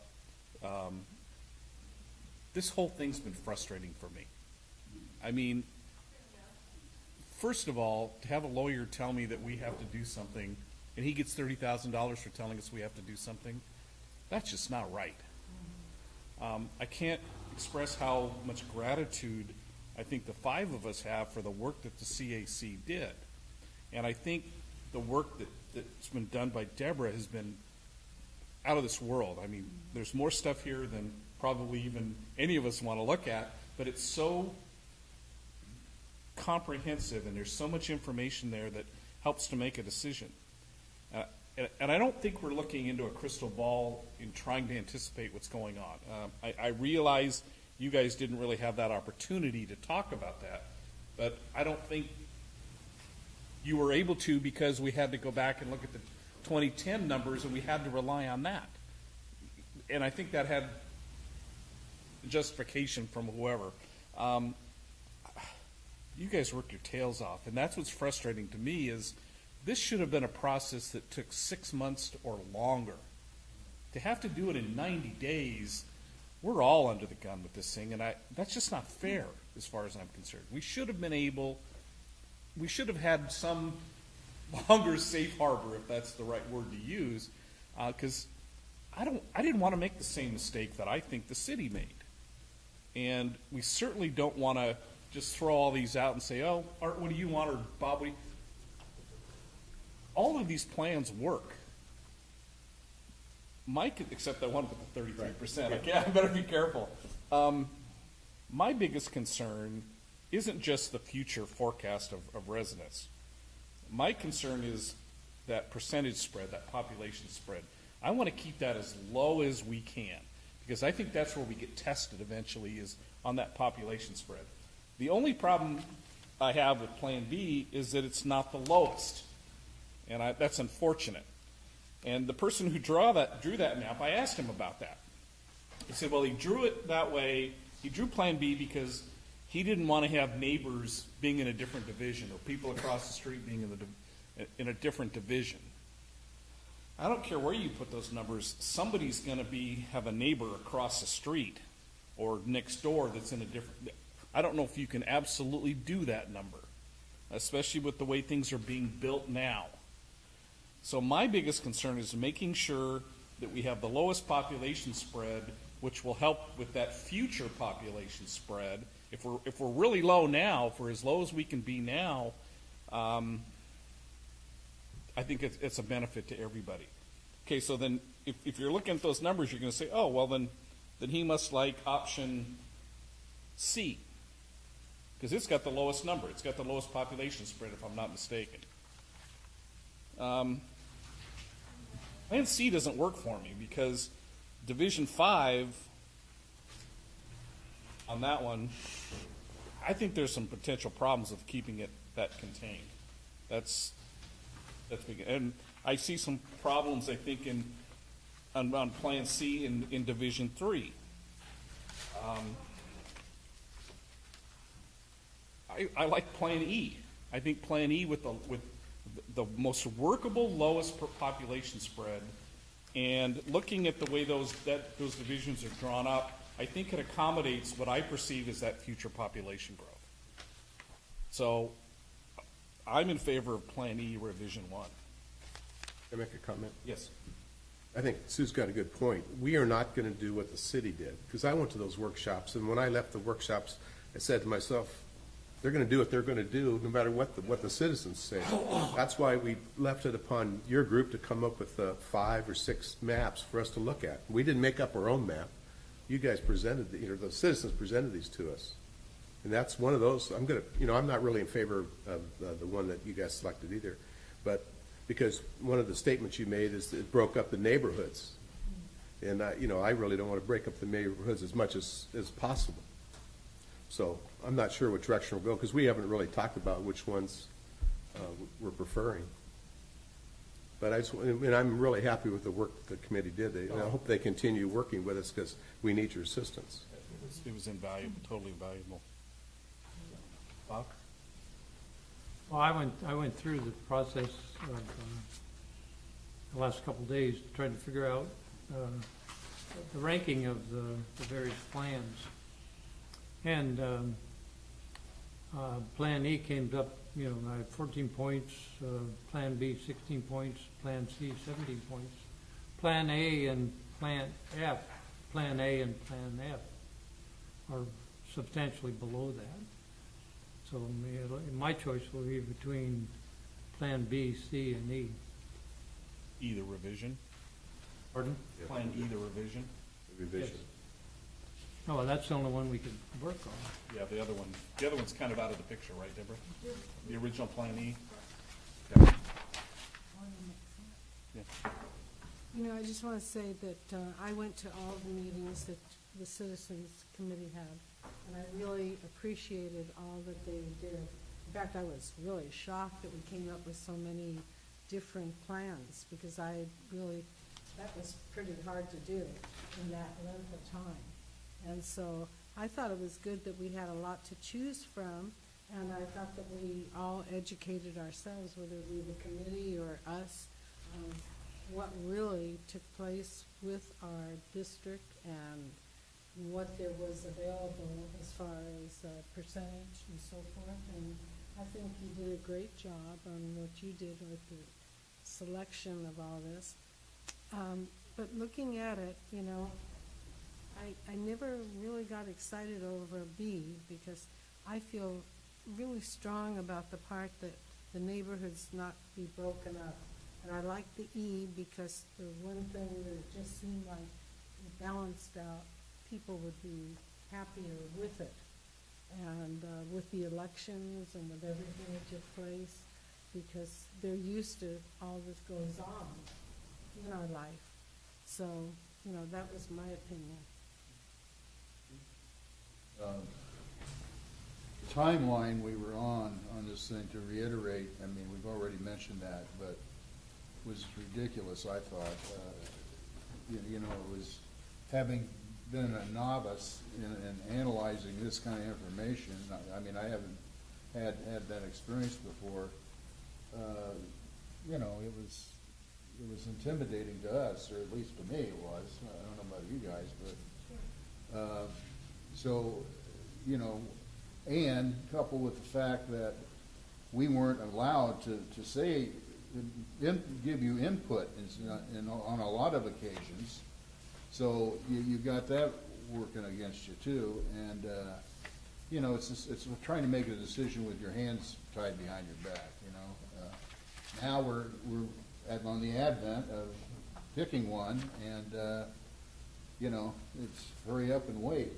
this whole thing's been frustrating for me. I mean, first of all, to have a lawyer tell me that we have to do something, and he gets $30,000 for telling us we have to do something, that's just not right. I can't express how much gratitude I think the five of us have for the work that the CAC did. And I think the work that's been done by Deborah has been out of this world. I mean, there's more stuff here than probably even any of us want to look at, but it's so comprehensive and there's so much information there that helps to make a decision. And I don't think we're looking into a crystal ball in trying to anticipate what's going on. I realize you guys didn't really have that opportunity to talk about that, but I don't think you were able to because we had to go back and look at the 2010 numbers and we had to rely on that. And I think that had justification from whoever. You guys worked your tails off, and that's what's frustrating to me is this should have been a process that took 6 months or longer. To have to do it in 90 days, we're all under the gun with this thing, and that's just not fair as far as I'm concerned. We should have had some longer safe harbor, if that's the right word to use, because I didn't want to make the same mistake that I think the city made. And we certainly don't want to just throw all these out and say, oh, Art, what do you want, or Bob, what do you... All of these plans work. Mike, except that one with the 33%. Okay, I better be careful. My biggest concern isn't just the future forecast of residents. My concern is that percentage spread, that population spread. I want to keep that as low as we can because I think that's where we get tested eventually is on that population spread. The only problem I have with Plan B is that it's not the lowest, and that's unfortunate. And the person who drew that map, I asked him about that. He said, well, he drew it that way. He drew Plan B because he didn't want to have neighbors being in a different division or people across the street being in a different division. I don't care where you put those numbers. Somebody's going to have a neighbor across the street or next door that's in a different. I don't know if you can absolutely do that number, especially with the way things are being built now. So my biggest concern is making sure that we have the lowest population spread, which will help with that future population spread. If we're really low now, if we're as low as we can be now, I think it's a benefit to everybody. Okay, so then if you're looking at those numbers, you're going to say, oh, well, then he must like option C, because it's got the lowest number. It's got the lowest population spread, if I'm not mistaken. Plan C doesn't work for me because Division 5 on that one, I think there's some potential problems of keeping it that contained. That's big. And I see some problems, I think, on Plan C in Division 3. I like Plan E. I think Plan E with the most workable, lowest population spread, and looking at the way those divisions are drawn up, I think it accommodates what I perceive as that future population growth. So I'm in favor of Plan E, Revision 1. Can I make a comment? Yes. I think Sue's got a good point. We are not going to do what the city did, because I went to those workshops, and when I left the workshops, I said to myself, they're going to do what they're going to do, no matter what the citizens say. That's why we left it upon your group to come up with 5 or 6 maps for us to look at. We didn't make up our own map. You guys presented, the citizens presented these to us. And that's one of those, I'm not really in favor of the one that you guys selected either. But because one of the statements you made is that it broke up the neighborhoods. And, I really don't want to break up the neighborhoods as much as possible. So I'm not sure what direction we'll go, because we haven't really talked about which ones we're preferring. But I'm really happy with the work the committee did. And I hope they continue working with us, because we need your assistance. It was invaluable, totally invaluable. Bob? Well, I went through the process of the last couple of days, trying to figure out the ranking of the various plans. And Plan E came up, I had 14 points, Plan B 16 points, Plan C 17 points. Plan A and Plan F, Plan A and Plan F are substantially below that. So my choice will be between Plan B, C, and E. Either revision? Pardon? Plan E, the revision? Revision. Yes. No, that's the only one we could work on. Yeah, the other one's kind of out of the picture, right, Deborah? The original Plan E? Yeah. I just want to say that I went to all the meetings that the Citizens Committee had, and I really appreciated all that they did. In fact, I was really shocked that we came up with so many different plans, because that was pretty hard to do in that length of time. And so I thought it was good that we had a lot to choose from, and I thought that we all educated ourselves, whether it be the committee or us, what really took place with our district and what there was available as far as percentage and so forth. And I think you did a great job on what you did with the selection of all this. But looking at it, I never really got excited over B, because I feel really strong about the part that the neighborhoods not be broken up. And I like the E, because the one thing that it just seemed like it balanced out, people would be happier with it. And with the elections and with everything that took place, because they're used to all this goes on in our life. So, that was my opinion. Timeline we were on this thing, to reiterate, we've already mentioned that, but was ridiculous, I thought. It was, having been a novice in analyzing this kind of information, I haven't had that experience before. It was intimidating to us, or at least to me it was. I don't know about you guys, but and coupled with the fact that we weren't allowed to say, give you input on a lot of occasions. So you got that working against you too, and it's trying to make a decision with your hands tied behind your back. Now we're on the advent of picking one, and it's hurry up and wait.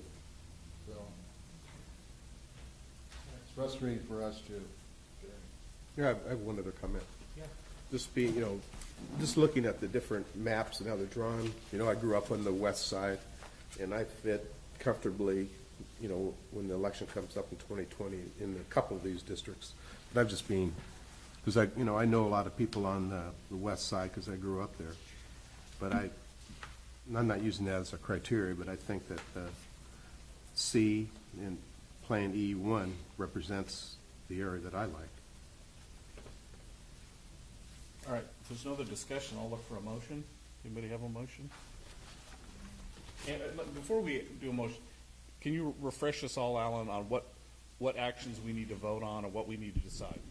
So it's frustrating for us too. Yeah, I have one other comment. Yeah. Just looking at the different maps and how they're drawn, I grew up on the west side, and I fit comfortably, when the election comes up in 2020 in a couple of these districts. But I'm just being, because I know a lot of people on the west side because I grew up there. But I'm not using that as a criteria, but I think that C in Plan E1 represents the area that I like. All right, if there's no other discussion, I'll look for a motion. Anybody have a motion? And before we do a motion, can you refresh us all, Alan, on what actions we need to vote on or what we need to decide?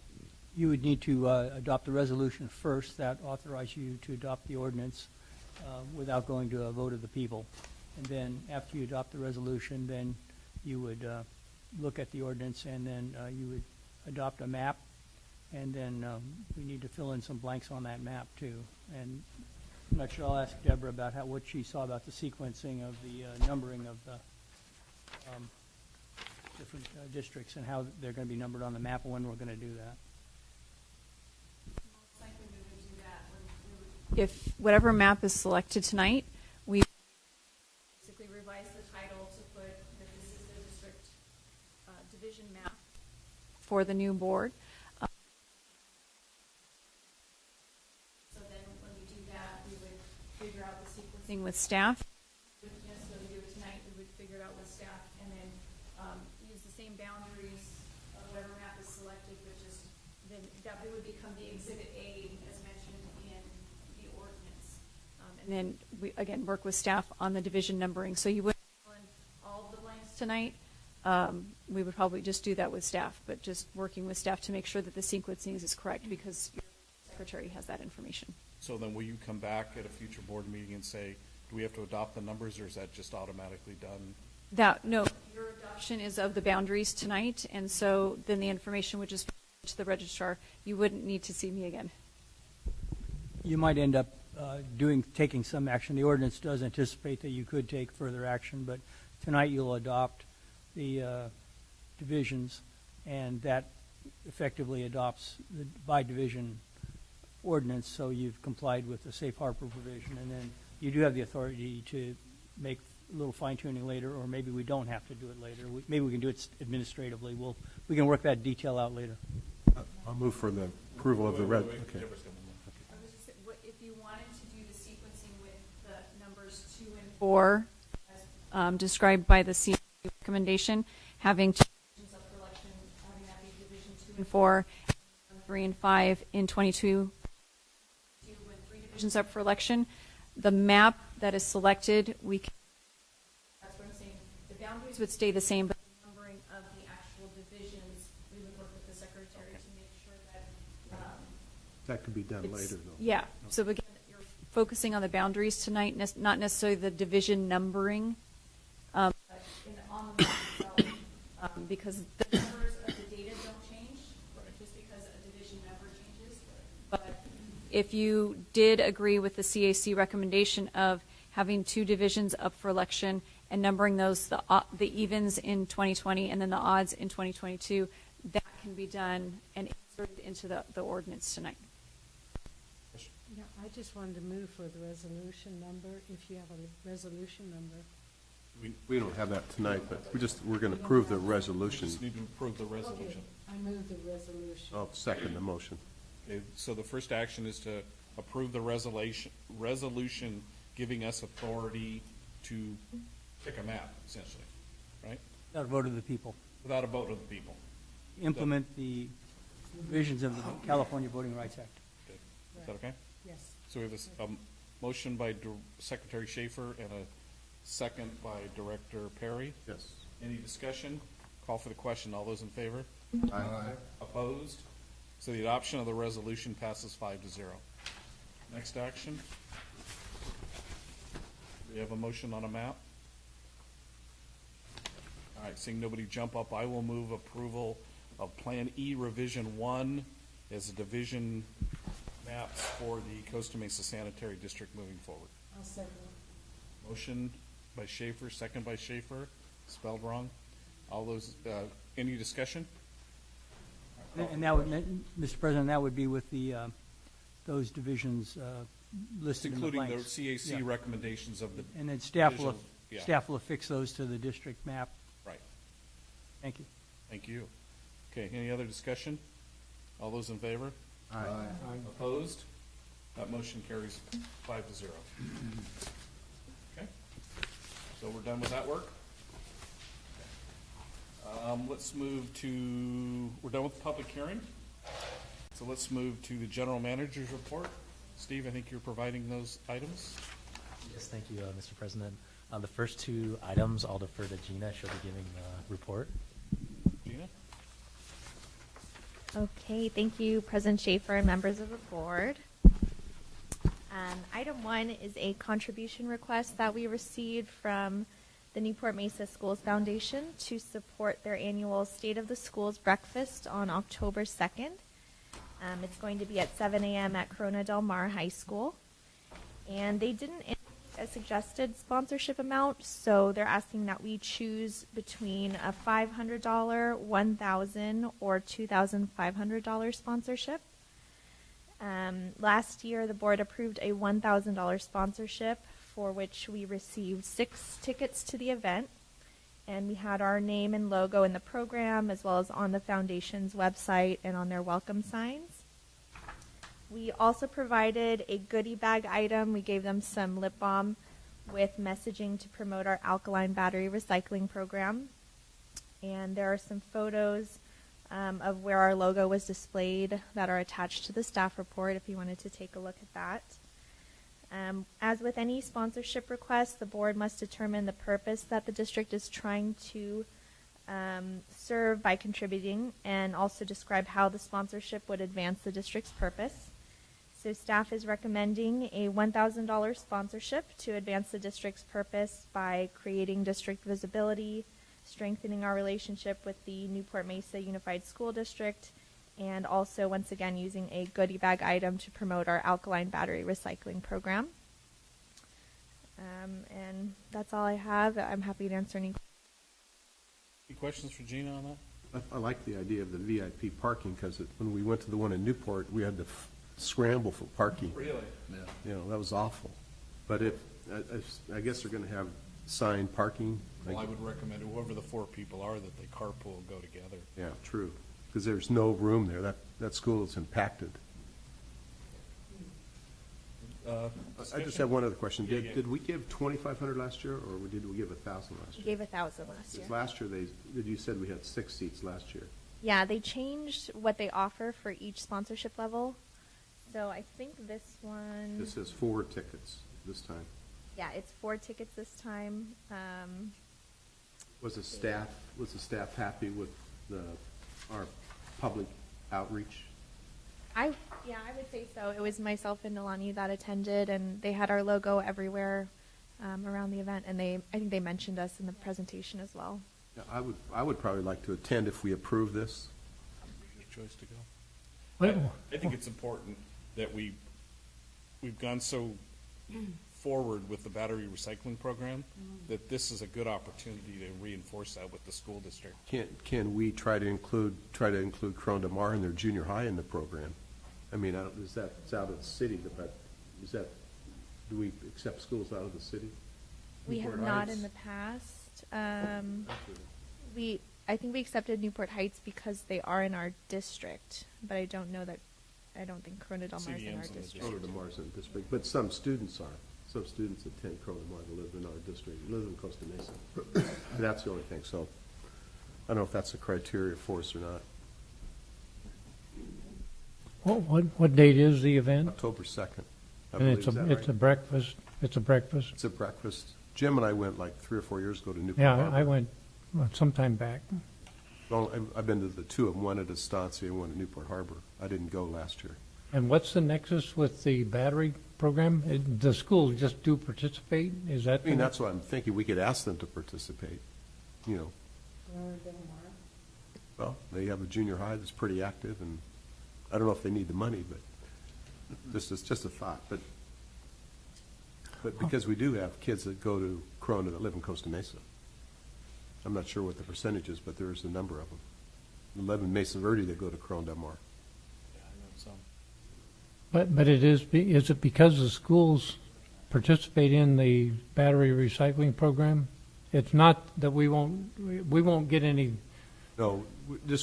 You would need to adopt the resolution first that authorizes you to adopt the ordinance without going to a vote of the people. And then after you adopt the resolution, then you would look at the ordinance, and then you would adopt a map, and then we need to fill in some blanks on that map too. And I'm not sure, I'll ask Deborah about what she saw about the sequencing of the numbering of the different districts and how they're going to be numbered on the map and when we're going to do that. Most likely we would do that when if whatever map is selected tonight, we basically revise the title to put that this is the district division map for the new board. So then when we do that, we would figure out the sequencing with staff. We wouldn't necessarily do it tonight. We would figure it out with staff and then use the same boundaries of whatever map is selected, but just then that would become the Exhibit A as mentioned in the ordinance. And then we, again, work with staff on the division numbering. So you wouldn't fill in all of the blanks tonight. We would probably just do that with staff, but just working with staff to make sure that the sequencing is correct because your secretary has that information. So then will you come back at a future board meeting and say, do we have to adopt the numbers, or is that just automatically done? No, your adoption is of the boundaries tonight, and so then the information would just go to the registrar. You wouldn't need to see me again. You might end up taking some action. The ordinance does anticipate that you could take further action, but tonight you'll adopt the divisions, and that effectively adopts the by division ordinance, so you've complied with the safe harbor provision, and then you do have the authority to make a little fine-tuning later, or maybe we don't have to do it later. Maybe we can do it administratively. We can work that detail out later. I'll move for the approval of the red. Okay. I was just saying, if you wanted to do the sequencing with the numbers 2 and 4, as described by the CAC recommendation, having 2 divisions up for election, having that be division 2 and 4, 3 and 5 in 22, 2 and 3 divisions up for election, the map that is selected, we can, that's what I'm saying, the boundaries would stay the same, but the numbering of the actual divisions, we would work with the secretary to make sure that That could be done later, though. yeah. So again, you're focusing on the boundaries tonight, not necessarily the division numbering, but on the map itself, because the numbers of the data don't change, just because a division number changes. But if you did agree with the CAC recommendation of having 2 divisions up for election and numbering those, the evens in 2020 and then the odds in 2022, that can be done and inserted into the ordinance tonight. Yeah, I just wanted to move for the resolution number, if you have a resolution number. We don't have that tonight, but we're going to approve the resolution. Just need to approve the resolution. I move the resolution. I'll second the motion. Okay, so the first action is to approve the resolution giving us authority to pick a map, essentially, right? Without a vote of the people. Without a vote of the people. Implement the provisions of the California Voting Rights Act. Okay. Is that okay? Yes. So we have a motion by Secretary Schaefer and a second by Director Perry. Yes. Any discussion? Call for the question. All those in favor? Aye. Opposed? So the adoption of the resolution passes 5-0. Next action. We have a motion on a map. All right, seeing nobody jump up, I will move approval of Plan E Revision 1 as a division maps for the Costa Mesa Sanitary District moving forward. I'll second. Motion by Schaefer, second by Schaefer, spelled wrong. All those, any discussion? And that would, Mr. President, that would be with the, those divisions listed in the Including the blanks. CAC Yeah. recommendations of the. And then staff will, division- yeah. staff will affix those to the district map. Right. Thank you. Thank you. Okay, any other discussion? All those in favor? Aye. Opposed? That motion carries 5-0. Okay, so we're done with that work? Let's move to, we're done with the public hearing. So let's move to the general manager's report. Steve, I think you're providing those items. Yes, thank you, Mr. President. The first 2 items, I'll defer to Gina. She'll be giving the report. Gina? Okay, thank you, President Schaefer and members of the board. Item 1 is a contribution request that we received from the Newport Mesa Schools Foundation to support their annual State of the Schools breakfast on October 2nd. It's going to be at 7 a.m. at Corona Del Mar High School. And they didn't indicate a suggested sponsorship amount, so they're asking that we choose between a $500, $1,000, or $2,500 sponsorship. Last year, the board approved a $1,000 sponsorship, for which we received 6 tickets to the event, and we had our name and logo in the program, as well as on the foundation's website and on their welcome signs. We also provided a goodie bag item. We gave them some lip balm with messaging to promote our alkaline battery recycling program. And there are some photos of where our logo was displayed that are attached to the staff report if you wanted to take a look at that. As with any sponsorship request, the board must determine the purpose that the district is trying to serve by contributing, and also describe how the sponsorship would advance the district's purpose. So staff is recommending a $1,000 sponsorship to advance the district's purpose by creating district visibility, strengthening our relationship with the Newport Mesa Unified School District, and also, once again, using a goodie bag item to promote our alkaline battery recycling program. And that's all I have. I'm happy to answer any questions. Any questions for Gina on that? I like the idea of the VIP parking, because when we went to the one in Newport, we had to scramble for parking. Really? Yeah. You know, that was awful. But I guess they're going to have signed parking. Well, I would recommend whoever the 4 people are that they carpool and go together. Yeah, true. Because there's no room there. That school is impacted. I just have one other question. Did we give $2,500 last year, or did we give $1,000 last year? We gave $1,000 last year. Because last year you said we had 6 seats last year. Yeah, they changed what they offer for each sponsorship level. So I think this one... This says 4 tickets this time. Yeah, it's 4 tickets this time. Was the staff happy with our public outreach? I would say so. It was myself and Nalani that attended, and they had our logo everywhere around the event, and I think they mentioned us in the presentation as well. Yeah, I would probably like to attend if we approve this. Your choice to go. Well, I think it's important that we've gone so forward with the battery recycling program that this is a good opportunity to reinforce that with the school district. Can we try to include Corona Del Mar and their junior high in the program? I mean, it's out of the city, but do we accept schools out of the city? We have not in the past. I think we accepted Newport Heights because they are in our district, but I don't think Corona Del Mar is in our district. Corona Del Mar is in the district, but some students are. Some students attend Corona Del Mar that live in our district, live in Costa Mesa. That's the only thing. So I don't know if that's a criteria for us or not. what date is the event? October 2nd. I And believe. it's Is that a right? breakfast. It's a breakfast. It's a breakfast. Jim and I went like 3 or 4 years ago to Newport Yeah, Harbor. I went sometime back. Well, I've been to the 2 of them, one at Estancia and one at Newport Harbor. I didn't go last year. And what's the nexus with the battery program? The schools just do participate? Is that? I mean, that's what I'm thinking. We could ask them to participate, you know. Well, they have a junior high that's pretty active, and I don't know if they need the money, but this is just a thought. But because we do have kids that go to Corona that live in Costa Mesa. I'm not sure what the percentage is, but there is a number of them. 11 Mesa Verde that go to Corona Del Mar. Yeah, I know some. But is it because the schools participate in the battery recycling program? It's not that we won't get any. No,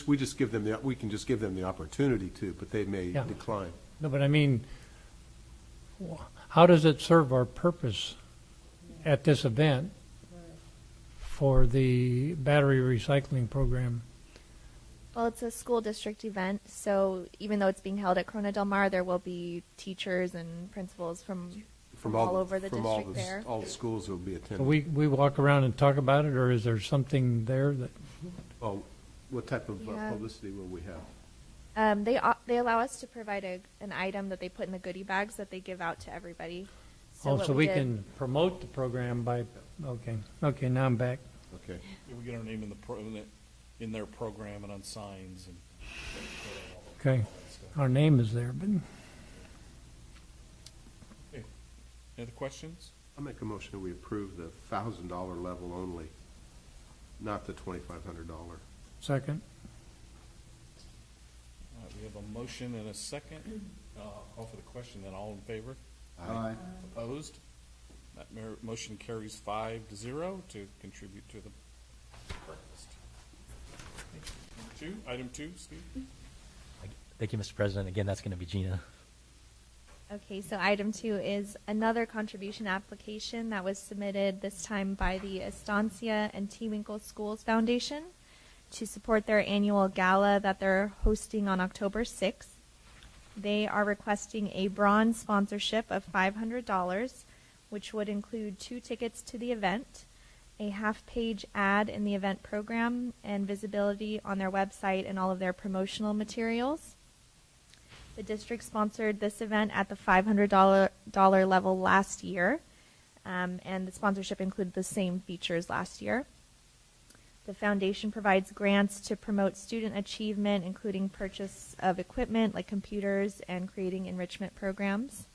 we just give them we can just give them the opportunity to, but they may decline. No, but I mean, how does it serve our purpose at this event for the battery recycling program? Well, it's a school district event, so even though it's being held at Corona Del Mar, there will be teachers and principals from all over the district there. All the schools will be attending. We walk around and talk about it, or is there something there that? Oh, what type of publicity will we have? They allow us to provide an item that they put in the goodie bags that they give out to everybody. So we can promote the program by Okay, now I'm back. Okay. Yeah, we get our name in in their program and on signs and. Okay, our name is there, but Okay. Any other questions? I'll make a motion that we approve the $1,000 level only, not the $2,500. second. All right, we have a motion and a second. Call for the question, then all in favor? Aye. Opposed? That motion carries 5-0 to contribute to the breakfast. Item two, Steve? Thank you, Mr. President. Again, that's going to be Gina. Okay, so item 2 is another contribution application that was submitted this time by the Estancia and T. Winkle Schools Foundation to support their annual gala that they're hosting on October 6th. They are requesting a bronze sponsorship of $500, which would include 2 tickets to the event, a half-page ad in the event program, and visibility on their website and all of their promotional materials. The district sponsored this event at the $500 level last year, and the sponsorship included the same features last year. The foundation provides grants to promote student achievement, including purchase of equipment like computers and creating enrichment programs.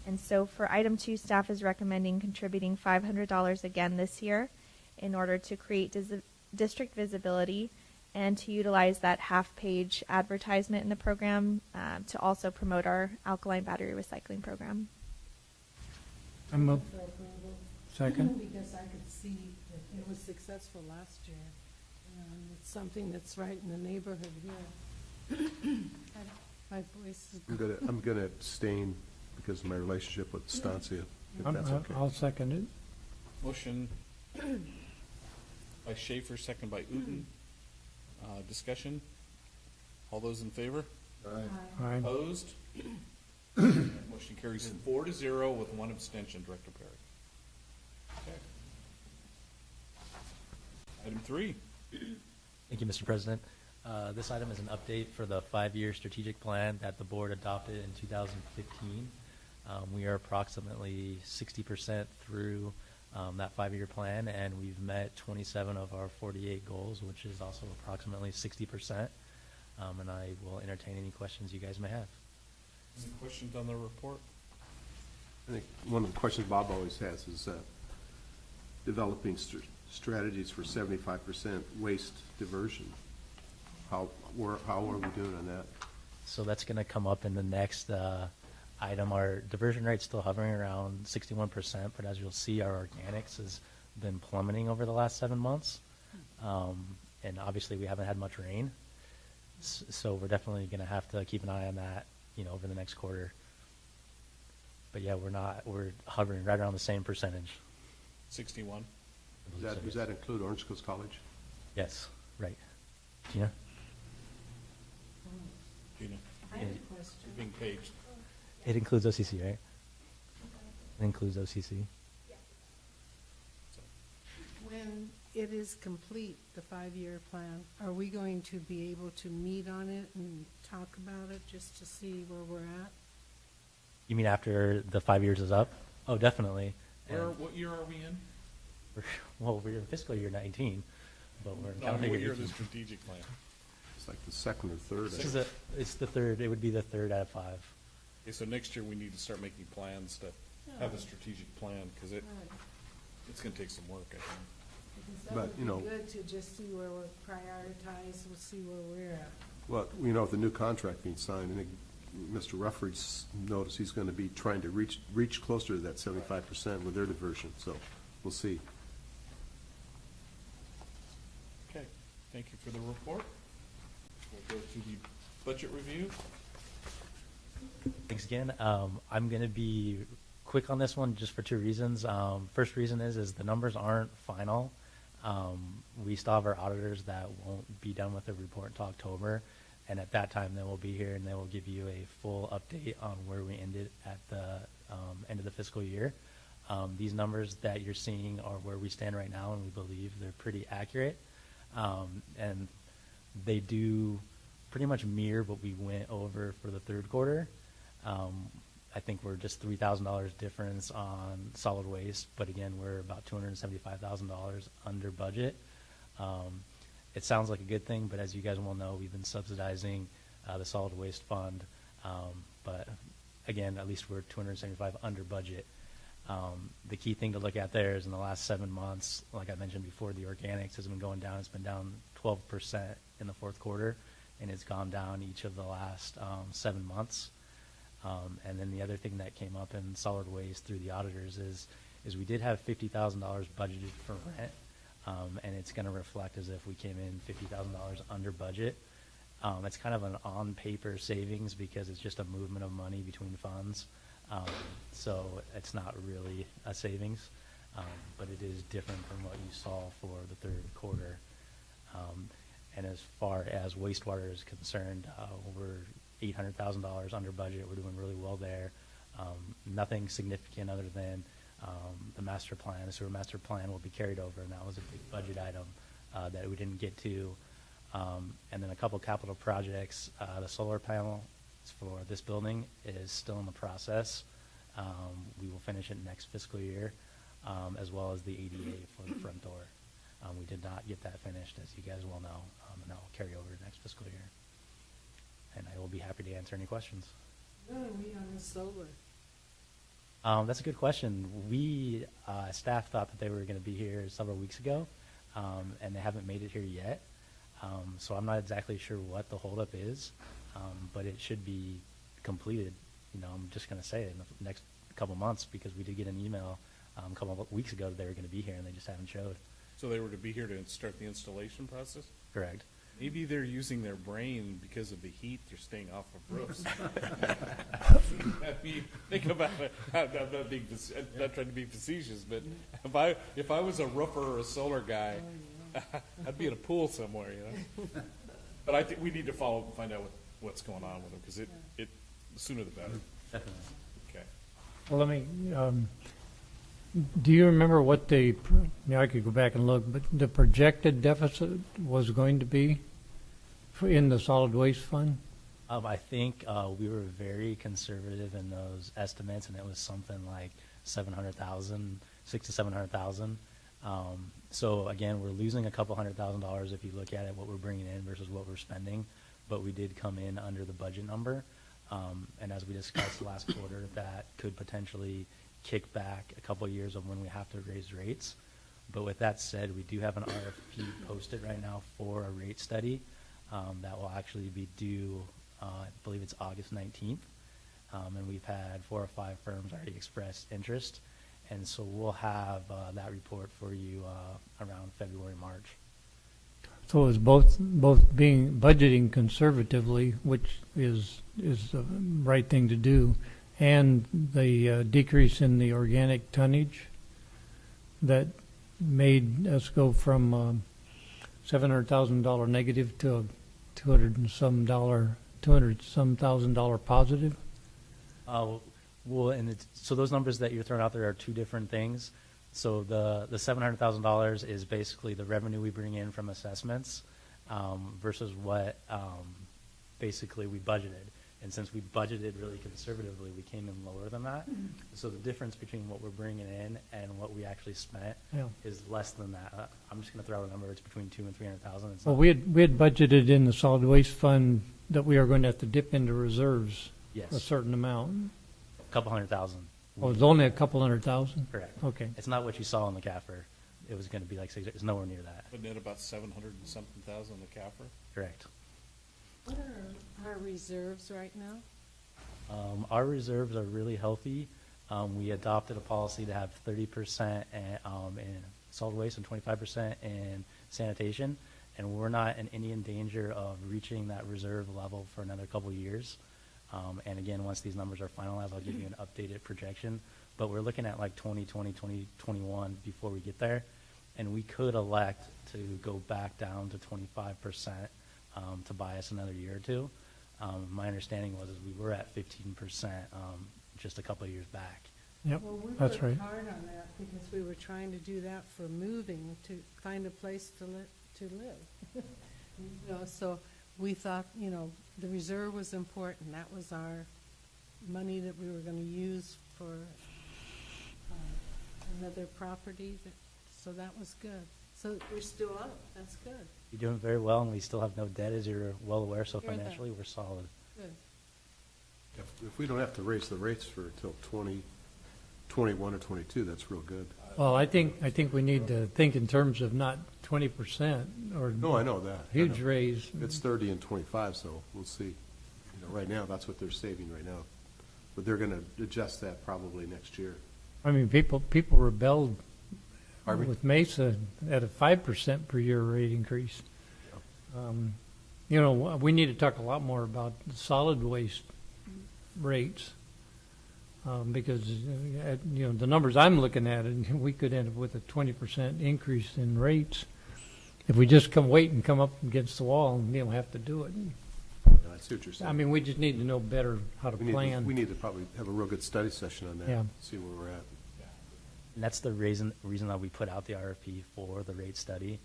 And so for item 2, staff is recommending contributing $500 again this year in order to create district visibility and to utilize that half-page advertisement in the program to also promote our alkaline battery recycling program. I'm up. For approval. Second. Because I could see that it was successful last year. And it's something that's right in the neighborhood here. My voice is. I'm gonna abstain because of my relationship with Estancia, if that's okay. I'll second it. Motion by Schaefer, second by Uten. Discussion? All those in favor? Aye. Opposed? Motion carries 4-0 with 1 abstention, Director Perry. Okay. Item 3. Thank you, Mr. President. This item is an update for the 5-year strategic plan that the board adopted in 2015. We are approximately 60% through that 5-year plan, and we've met 27 of our 48 goals, which is also approximately 60%. And I will entertain any questions you guys may have. Any questions on the report? I think one of the questions Bob always has is developing strategies for 75% waste diversion. How are we doing on that? So that's going to come up in the next item. Our diversion rate's still hovering around 61%, but as you'll see, our organics has been plummeting over the last 7 months. And obviously we haven't had much rain. So we're definitely going to have to keep an eye on that, over the next quarter. But yeah, we're hovering right around the same percentage. 61. Does that include Orange Coast College? Yes, right. Gina? Gina, I have a question. you're being paged. It includes OCC, right? It includes OCC. When it is complete, the 5-year plan, are we going to be able to meet on it and talk about it just to see where we're at? You mean after the 5 years is up? Oh, definitely. What year are we in? We're in fiscal year 19, but we're in No, calendar what year year of the 18. strategic plan? It's like the second or third. It's the third. It would be the third out of 5. Okay, so next year we need to start making plans to have a strategic plan, because it's going to take some work, I think. Because that But, would be good to just see where we're prioritized, we'll see where we're at. Well, with the new contract being signed, I think Mr. Rufford's noticed he's going to be trying to reach closer to that 75% with their diversion, so we'll see. Okay, thank you for the report. We'll go to the budget review. Thanks again. I'm going to be quick on this one just for 2 reasons. First reason is the numbers aren't final. We still have our auditors that won't be done with the report until October, and at that time they will be here and they will give you a full update on where we ended at the end of the fiscal year. These numbers that you're seeing are where we stand right now, and we believe they're pretty accurate. And they do pretty much mirror what we went over for the third quarter. I think we're just $3,000 difference on solid waste, but again, we're about $275,000 under budget. It sounds like a good thing, but as you guys well know, we've been subsidizing the solid waste fund. But again, at least we're 275 under budget. The key thing to look at there is in the last 7 months, like I mentioned before, the organics has been going down. It's been down 12% in the fourth quarter, and it's gone down each of the last 7 months. And then the other thing that came up in solid waste through the auditors is we did have $50,000 budgeted for rent, and it's going to reflect as if we came in $50,000 under budget. It's kind of an on-paper savings because it's just a movement of money between funds. So it's not really a savings, but it is different from what you saw for the third quarter. And as far as wastewater is concerned, we're $800,000 under budget. We're doing really well there. Nothing significant other than the master plan. The sewer master plan will be carried over, and that was a big budget item that we didn't get to. And then a couple capital projects. The solar panel for this building is still in the process. We will finish it next fiscal year, as well as the ADA for the front door. We did not get that finished, as you guys well know, and that will carry over to next fiscal year. And I will be happy to answer any questions. Where are we on the solar? That's a good question. We, staff thought that they were going to be here several weeks ago, and they haven't made it here yet. So I'm not exactly sure what the holdup is, but it should be completed. I'm just going to say it in the next couple months because we did get an email a couple of weeks ago that they were going to be here, and they just haven't showed. So they were to be here to start the installation process? Correct. Maybe they're using their brain because of the heat. They're staying off of roofs. Think about it. I'm not trying to be facetious, but if I was a roofer or a solar guy, I'd be in a pool somewhere, But I think we need to find out what's going on with them because the sooner the better. Definitely. Okay. Well, let me, do you remember what I could go back and look, but the projected deficit was going to be in the solid waste fund? I think we were very conservative in those estimates, and it was something like $600,000 to $700,000. So again, we're losing a couple $100,000 if you look at it, what we're bringing in versus what we're spending, but we did come in under the budget number. And as we discussed last quarter, that could potentially kick back a couple years of when we have to raise rates. But with that said, we do have an RFP posted right now for a rate study that will actually be due, I believe it's August 19th. And we've had 4 or 5 firms already express interest. And so we'll have that report for you around February, March. So it was both being budgeting conservatively, which is the right thing to do, and the decrease in the organic tonnage that made us go from $700,000 negative to a $200,000 positive. Well, and so those numbers that you're throwing out there are two different things. So the $700,000 is basically the revenue we bring in from assessments versus what basically we budgeted. And since we budgeted really conservatively, we came in lower than that. Mm-hmm. So the difference between what we're bringing in and what we actually spent is less than that. I'm just going to throw out a number. It's between $200,000 and $300,000. Well, we had budgeted in the solid waste fund that we are going to have to dip into reserves a certain amount. A couple $100,000. Oh, it's only a couple $100,000? Correct. Okay. It's not what you saw in the CAFR. It was going to be like it's nowhere near that. Wasn't it about 700 and something thousand in the CAFR? Correct. What are our reserves right now? Our reserves are really healthy. We adopted a policy to have 30% in solid waste and 25% in sanitation, and we're not in any danger of reaching that reserve level for another couple of years. And again, once these numbers are finalized, I'll give you an updated projection. But we're looking at like 2020, 2021 before we get there. And we could elect to go back down to 25% to buy us another year or two. My understanding was we were at 15% just a couple of years back. Yep, well, we that's right. worked hard on that because we were trying to do that for moving to find a place to live. So we thought, the reserve was important. That was our money that we were gonna use for another property, so that was good. So we're still up, that's good, You're doing very well, and we still have no debt, as you're well aware, so Hear that. financially, we're solid. good. If we don't have to raise the rates for until 2021 or 22, that's real good. Well, I think we need to think in terms of not 20% or No, I know that. I huge know. raise. It's 30 and 25, so we'll see. You know, right now, that's what they're saving right now. But they're going to adjust that probably next year. I mean, people rebelled Pardon me? with Mesa at a 5% per year rate increase. You know, we need to talk a lot more about solid waste rates. Because, you know, the numbers I'm looking at, and we could end up with a 20% increase in rates if we just come up against the wall and, you know, have to do it. Yeah, I see what you're saying. I mean, we just need to know better how to plan. We need to probably have a real good study session on that, Yeah. see where we're at. And that's the reason that we put out the RFP for the rate study,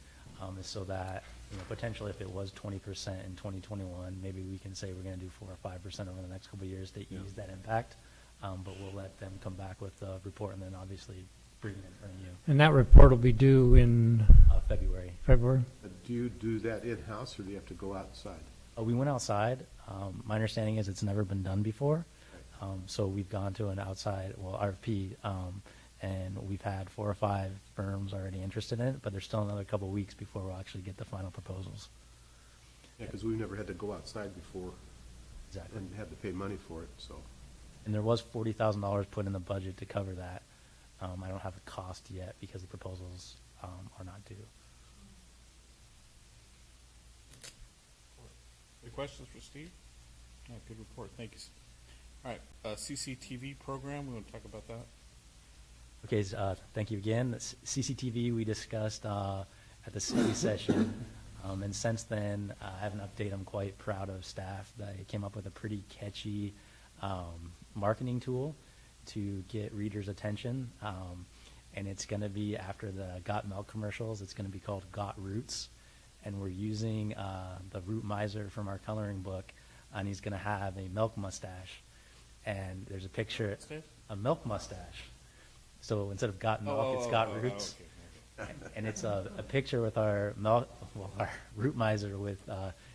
is so that, you know, potentially if it was 20% in 2021, maybe we can say we're going to do 4 or 5% over the next couple of years to ease that impact. But we'll let them come back with the report and then obviously bring it in front of you. And that report will be due in February. February? Do you do that in-house, or do you have to go outside? We went outside. My understanding is it's never been done before. So we've gone to an outside, RFP, and we've had 4 or 5 firms already interested in it, but there's still another couple of weeks before we'll actually get the final proposals. Yeah, because we've never had to go outside before. Exactly. And had to pay money for it, so. And there was $40,000 put in the budget to cover that. I don't have the cost yet because the proposals are not due. Any questions for Steve? Yeah, good report. Thank you. All right, CCTV program, we want to talk about that? Okay, thank you again. CCTV we discussed at the study session, and since then I have an update. I'm quite proud of staff. They came up with a pretty catchy marketing tool to get readers' attention, and it's going to be after the Got Milk commercials. It's going to be called Got Roots, and we're using the Root Miser from our coloring book, and he's going to have a milk mustache, and there's a picture, a milk mustache. So instead of Got Milk, it's Got Roots. Okay. And it's a picture with our Root Miser with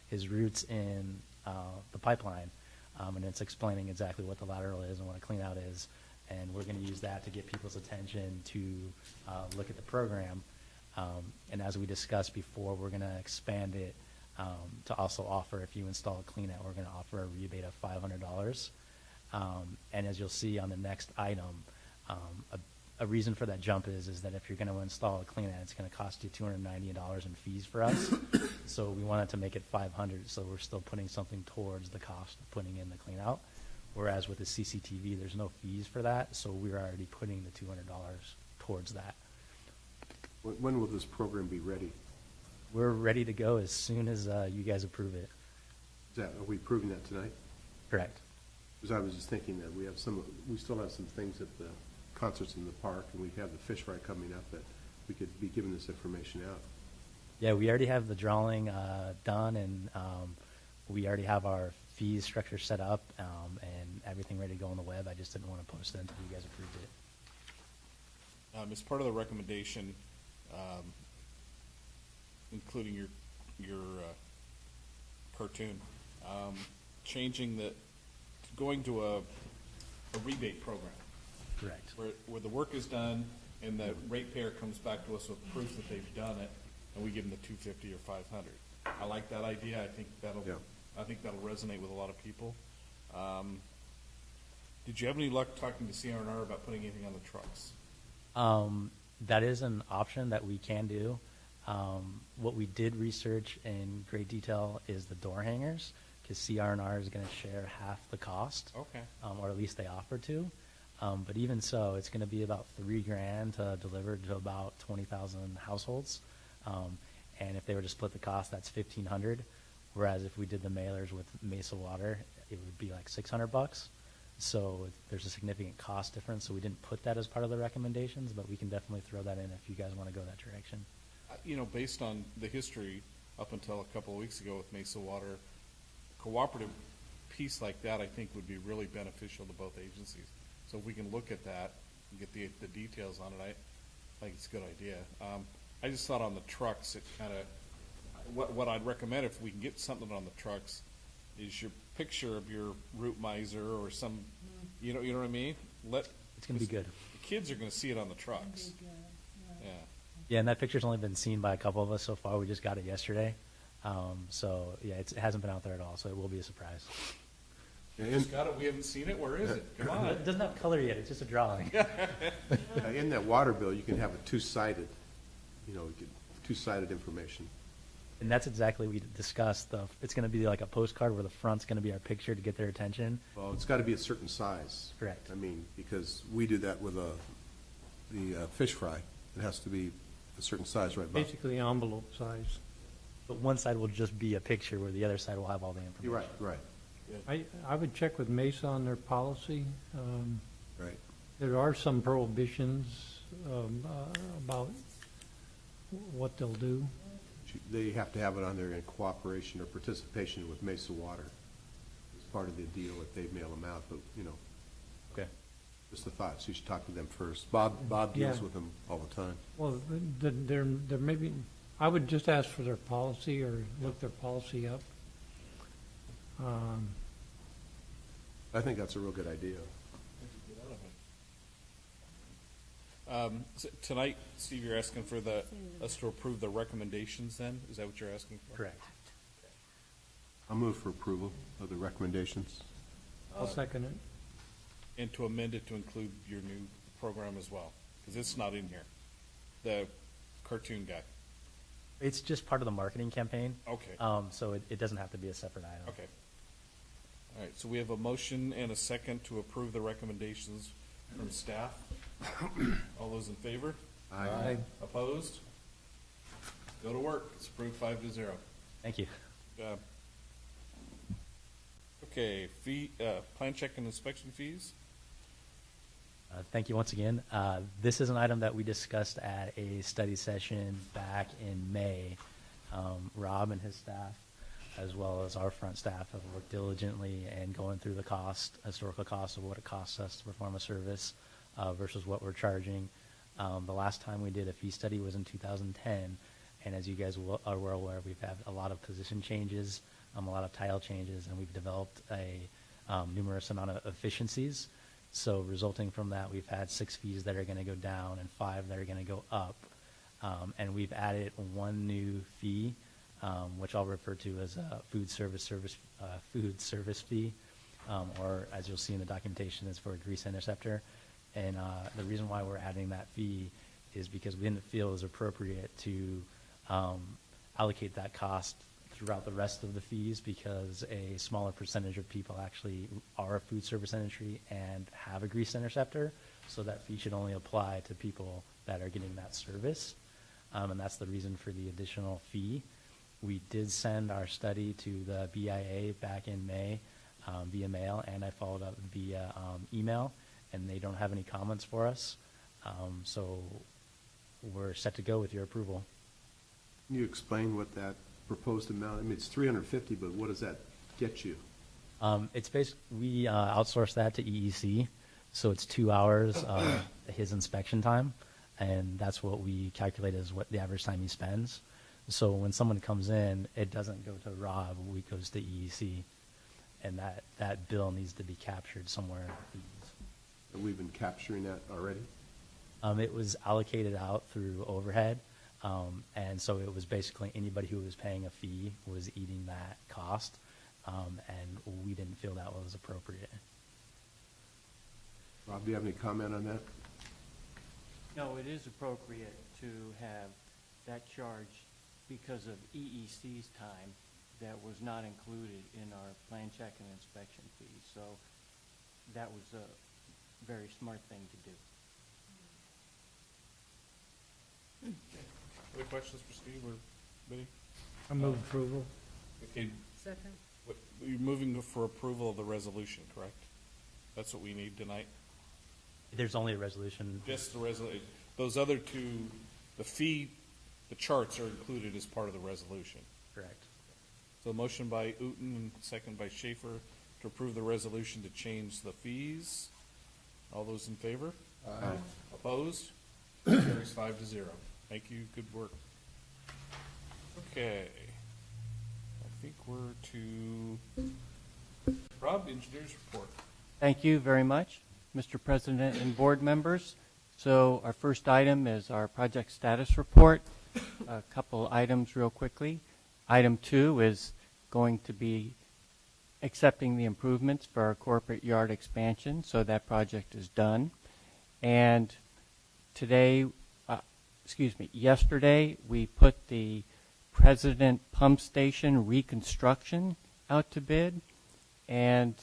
his roots in the pipeline. And it's explaining exactly what the lateral is and what a clean out is. And we're going to use that to get people's attention to look at the program. And as we discussed before, we're going to expand it to also offer, if you install a clean out, we're going to offer a rebate of $500. And as you'll see on the next item, a reason for that jump is that if you're going to install a clean out, it's going to cost you $290 in fees for us. So we wanted to make it $500, so we're still putting something towards the cost of putting in the clean out. Whereas with the CCTV, there's no fees for that, so we're already putting the $200 towards that. When will this program be ready? We're ready to go as soon as you guys approve it. Are we approving that tonight? Correct. Because I was just thinking that we still have some things at the concerts in the park, and we have the fish fry coming up, that we could be giving this information out. Yeah, we already have the drawing done, and we already have our fees structure set up and everything ready to go on the web. I just didn't want to post it until you guys approved it. As part of the recommendation, including your cartoon, going to a rebate program. Correct. Where the work is done and the ratepayer comes back to us with proof that they've done it, and we give them the $250 or $500. I like that idea. I think that'll resonate with a lot of people. Did you have any luck talking to CR&R about putting anything on the trucks? That is an option that we can do. What we did research in great detail is the door hangers, because CR&R is going to share half the cost. Okay. Or at least they offer to. But even so, it's going to be about $3,000 to deliver to about 20,000 households. And if they were to split the cost, that's $1,500. Whereas if we did the mailers with Mesa Water, it would be like $600. So there's a significant cost difference. So we didn't put that as part of the recommendations, but we can definitely throw that in if you guys want to go that direction. Based on the history up until a couple of weeks ago with Mesa Water, cooperative piece like that, I think, would be really beneficial to both agencies. So if we can look at that and get the details on it, I think it's a good idea. I just thought on the trucks, it kind of, what I'd recommend if we can get something on the trucks is your picture of your route miser or some, you know what I mean? It's going to be good. The kids are going to see it on the trucks. Yeah. Yeah, and that picture's only been seen by a couple of us so far. We just got it yesterday. So, yeah, it hasn't been out there at all, so it will be a surprise. Just got it. We haven't seen it. Where is it? Come on. It doesn't have color yet. It's just a drawing. In that water bill, you can have a two-sided, two-sided information. And that's exactly what we discussed. It's going to be like a postcard where the front's going to be our picture to get their attention. Well, it's got to be a certain size. Correct. I mean, because we do that with the fish fry. It has to be a certain size, right, Bob? Basically envelope size. But one side will just be a picture where the other side will have all the information. You're right. I would check with Mesa on their policy. Right. There are some prohibitions about what they'll do. They have to have it on there in cooperation or participation with Mesa Water. It's part of the deal if they mail them out, but, Okay. just a thought. So you should talk to them first. Bob deals Yeah. with them all the time. Well, there may be, I would just ask for their policy or look their policy up. I think that's a real good idea. So tonight, Steve, you're asking for us to approve the recommendations then? Is that what you're asking for? Correct. I'll move for approval of the recommendations. I'll second it. And to amend it to include your new program as well, because it's not in here. The cartoon guy. It's just part of the marketing campaign. Okay. So it doesn't have to be a separate item. Okay. All right, so we have a motion and a second to approve the recommendations from staff. All those in favor? Aye. Opposed? Go to work. It's approved 5-0. Thank you. Okay, plan check and inspection fees. Thank you once again. This is an item that we discussed at a study session back in May. Rob and his staff, as well as our front staff, have worked diligently and going through the historical cost of what it costs us to perform a service versus what we're charging. The last time we did a fee study was in 2010, and as you guys are well aware, we've had a lot of position changes, a lot of title changes, and we've developed a numerous amount of efficiencies. So resulting from that, we've had 6 fees that are going to go down and 5 that are going to go up. And we've added one new fee, which I'll refer to as a food service fee, or as you'll see in the documentation, is for a grease interceptor. And the reason why we're adding that fee is because we didn't feel it was appropriate to allocate that cost throughout the rest of the fees, because a smaller percentage of people actually are a food service entry and have a grease interceptor, so that fee should only apply to people that are getting that service, and that's the reason for the additional fee. We did send our study to the BIA back in May via mail, and I followed up via email, and they don't have any comments for us, so we're set to go with your approval. Can you explain what that proposed amount, I mean, it's $350, but what does that get you? It's we outsource that to EEC, so it's 2 hours of his inspection time, and that's what we calculate as what the average time he spends. So when someone comes in, it doesn't go to Rob, it goes to EEC, and that bill needs to be captured somewhere in the fees. Have we been capturing that already? It was allocated out through overhead, and so it was basically anybody who was paying a fee was eating that cost, and we didn't feel that was appropriate. Rob, do you have any comment on that? No, it is appropriate to have that charge because of EEC's time that was not included in our plan check and inspection fees. So that was a very smart thing to do. Other questions for Steve or Benny? I move approval. Okay, Second. you're moving for approval of the resolution, correct? That's what we need tonight? There's only a resolution. Just the resolution. Those other two, the fee, the charts are included as part of the resolution. Correct. So motion by Uten and second by Schaefer to to approve the resolution to change the fees. All those in favor? Aye. Opposed? Carries 5-0. Thank you, good work. Okay. I think we're to Rob, engineer's report. Thank you very much, Mr. President and board members. So our first item is our project status report. A couple items real quickly. Item 2 is going to be accepting the improvements for our corporate yard expansion, so that project is done. And yesterday we put the President Pump Station reconstruction out to bid, and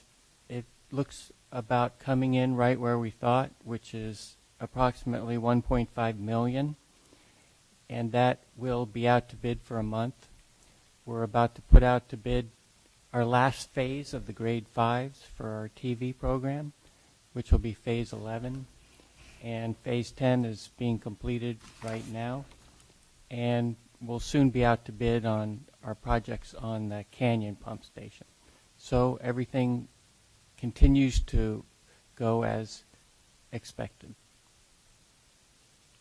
it looks about coming in right where we thought, which is approximately $1.5 million, and that will be out to bid for a month. We're about to put out to bid our last phase of the grade 5s for our TV program, which will be phase 11, and phase 10 is being completed right now, and we'll soon be out to bid on our projects on the Canyon Pump Station. So everything continues to go as expected.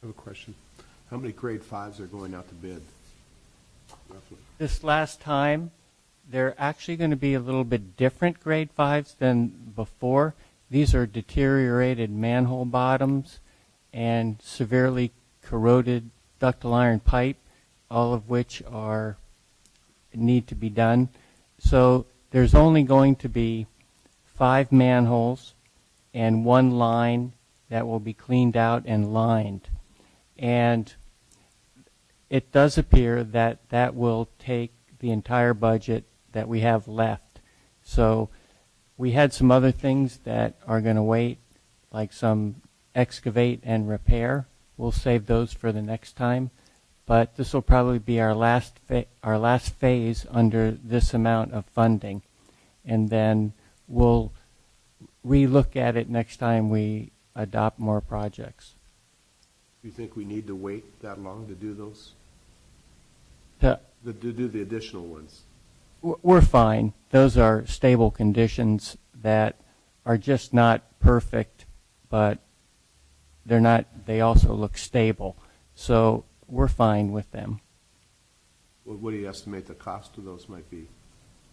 I have a question. How many grade 5s are going out to bid, roughly? This last time, they're actually going to be a little bit different grade 5s than before. These are deteriorated manhole bottoms and severely corroded ductile iron pipe, all of which need to be done. So there's only going to be 5 manholes and 1 line that will be cleaned out and lined. And it does appear that that will take the entire budget that we have left. So we had some other things that are going to wait, like some excavate and repair. We'll save those for the next time. But this will probably be our last phase under this amount of funding. And then we'll relook at it next time we adopt more projects. Do you think we need to wait that long to do those? To do the additional ones? We're fine. Those are stable conditions that are just not perfect, but they also look stable. So we're fine with them. What do you estimate the cost of those might be?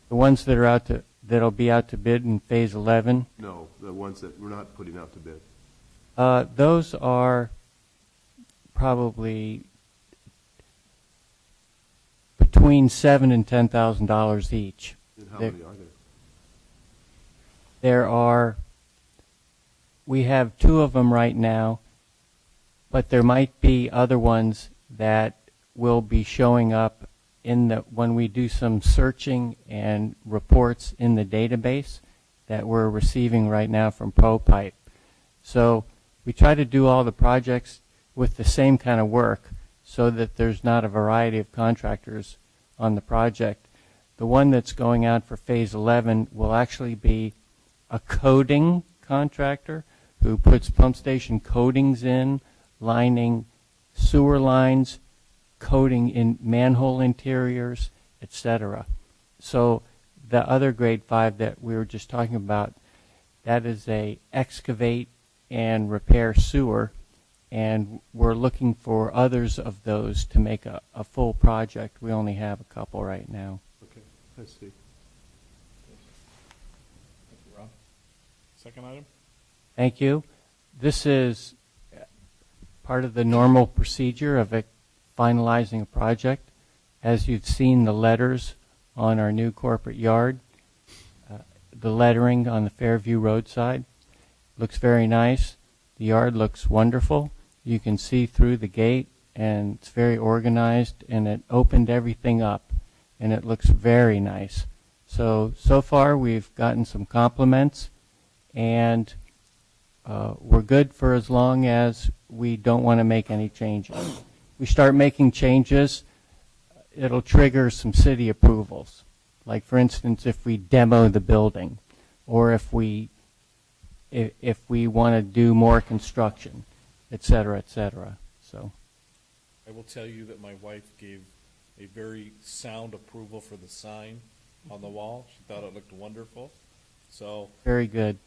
The ones that'll be out to bid in phase 11? No, the ones that we're not putting out to bid. Those are probably between $7,000 and $10,000 each. And how many are there? We have 2 of them right now, but there might be other ones that will be showing up when we do some searching and reports in the database that we're receiving right now from ProPipe. So we try to do all the projects with the same kind of work so that there's not a variety of contractors on the project. The one that's going out for phase 11 will actually be a coating contractor who puts pump station coatings in, lining sewer lines, coating in manhole interiors, etc. So the other grade 5 that we were just talking about, that is a excavate and repair sewer, and we're looking for others of those to make a full project. We only have a couple right now. Okay, I see. Thank you, Rob. Second item? Thank you. This is part of the normal procedure of finalizing a project. As you've seen the letters on our new corporate yard, the lettering on the Fairview roadside looks very nice. The yard looks wonderful. You can see through the gate, and it's very organized, and it opened everything up, and it looks very nice. So far we've gotten some compliments, and we're good for as long as we don't want to make any changes. We start making changes, it'll trigger some city approvals. Like, for instance, if we demo the building, or if we want to do more construction, et cetera, et cetera. So I will tell you that my wife gave a very sound approval for the sign on the wall. She thought it looked wonderful. So Very good.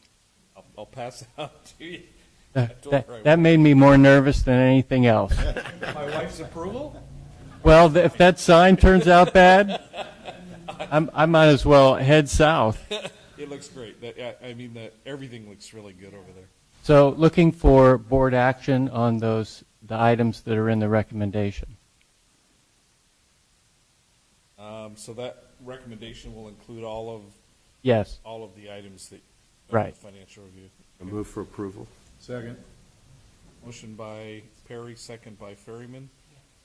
I'll pass it out to you. That made me more nervous than anything else. My wife's approval? Well, if that sign turns out bad, I might as well head south. It looks great. I mean, everything looks really good over there. So looking for board action on the items that are in the recommendation. So that recommendation will include all of Yes. the items that Right. the financial review. I move for approval. Second. Motion by Perry, second by Ferryman.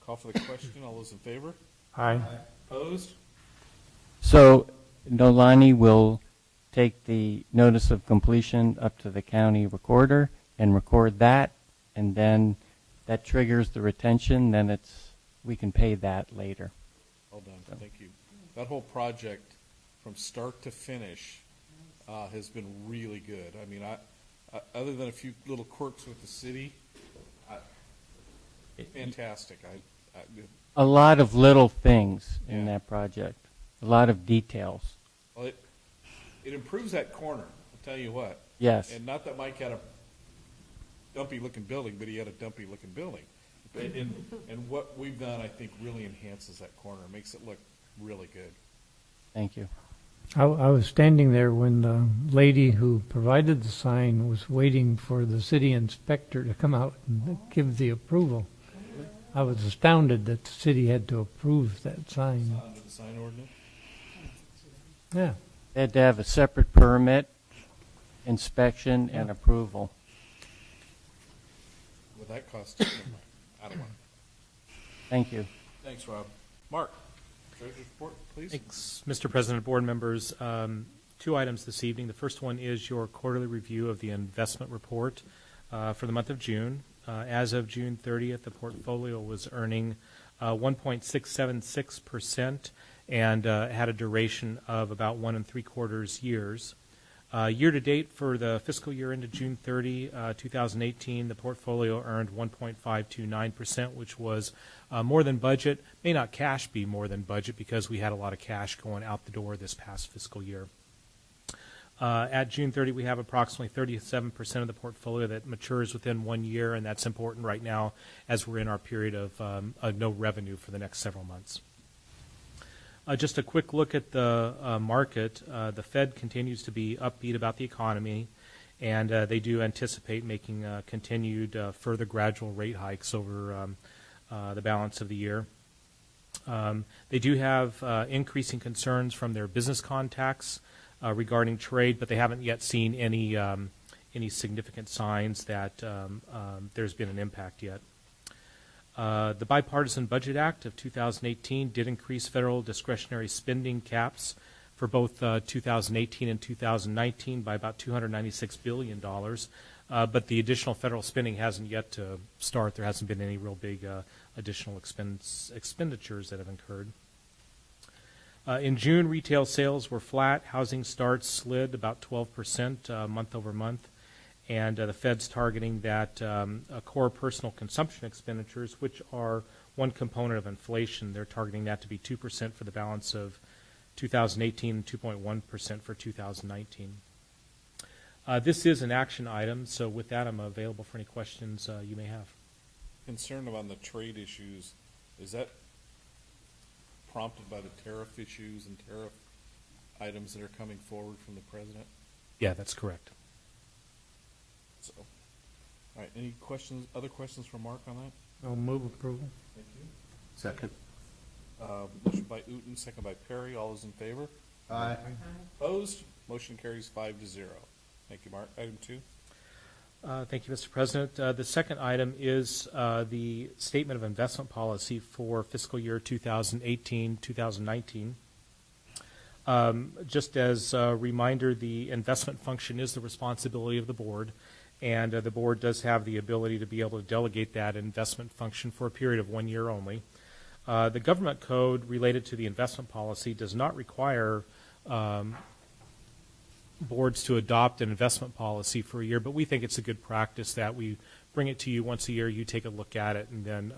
Call for the question. All those in favor? Aye. Opposed? So Nolani will take the notice of completion up to the county recorder and record that, and then that triggers the retention. Then we can pay that later. Well done. Thank you. That whole project, from start to finish, has been really good. I mean, other than a few little quirks with the city, fantastic. A lot of little things in Yeah. that project, a lot of details. Well, it improves that corner. I'll tell you what. Yes. And not that Mike had a dumpy-looking building, but he had a dumpy-looking building. And what we've done, I think, really enhances that corner. Makes it look really good. Thank you. I was standing there when the lady who provided the sign was waiting for the city inspector to come out and give the approval. I was astounded that the city had to approve that sign. Under the sign ordinance. Yeah. They had to have a separate permit, inspection, and approval. With that cost, never mind. I don't want it. Thank you. Thanks, Rob. Mark, treasurer's report, please. Thanks, Mr. President, board members. Two items this evening. The first one is your quarterly review of the investment report for the month of June. As of June 30th, the portfolio was earning 1.676% and had a duration of about 1 3/4 years. Year to date for the fiscal year ended June 30, 2018, the portfolio earned 1.529%, which was more than budget. May not cash be more than budget because we had a lot of cash going out the door this past fiscal year. At June 30, we have approximately 37% of the portfolio that matures within 1 year, and that's important right now as we're in our period of no revenue for the next several months. Just a quick look at the market. The Fed continues to be upbeat about the economy, and they do anticipate making continued further gradual rate hikes over the balance of the year. They do have increasing concerns from their business contacts regarding trade, but they haven't yet seen any significant signs that there's been an impact yet. The Bipartisan Budget Act of 2018 did increase federal discretionary spending caps for both 2018 and 2019 by about $296 billion, but the additional federal spending hasn't yet to start. There hasn't been any real big additional expenditures that have incurred. In June, retail sales were flat. Housing starts slid about 12% month over month. And the Fed's targeting that core personal consumption expenditures, which are one component of inflation, they're targeting that to be 2% for the balance of 2018 and 2.1% for 2019. This is an action item, so with that, I'm available for any questions you may have. Concern about the trade issues, is that prompted by the tariff issues and tariff items that are coming forward from the president? Yeah, that's correct. So, all right, any questions, other questions for Mark on that? I'll move approval. Thank you. Second. Motion by Uten, second by Perry. All those in favor? Aye. Opposed? Motion carries 5-0. Thank you, Mark. Item 2. Thank you, Mr. President. The second item is the Statement of Investment Policy for fiscal year 2018-2019. Just as a reminder, the investment function is the responsibility of the board, and the board does have the ability to be able to delegate that investment function for a period of 1 year only. The government code related to the investment policy does not require boards to adopt an investment policy for a year, but we think it's a good practice that we bring it to you once a year, you take a look at it, and then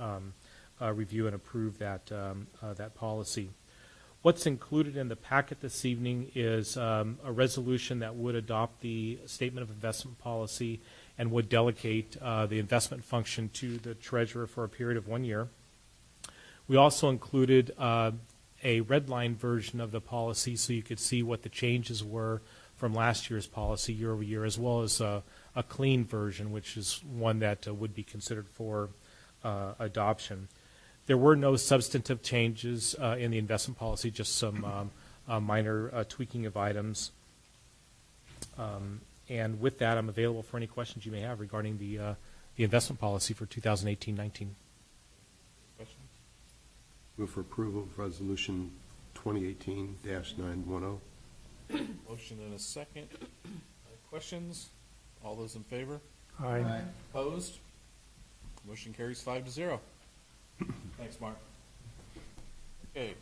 review and approve that policy. What's included in the packet this evening is a resolution that would adopt the statement of investment policy and would delegate the investment function to the treasurer for a period of 1 year. We also included a red line version of the policy so you could see what the changes were from last year's policy year over year, as well as a clean version, which is one that would be considered for adoption. There were no substantive changes in the investment policy, just some minor tweaking of items. And with that, I'm available for any questions you may have regarding the investment policy for 2018-19. Questions? Move for approval of Resolution 2018-910. Motion and a second. Questions? All those in favor? Aye. Opposed? Motion carries 5-0. Thanks, Mark. Okay.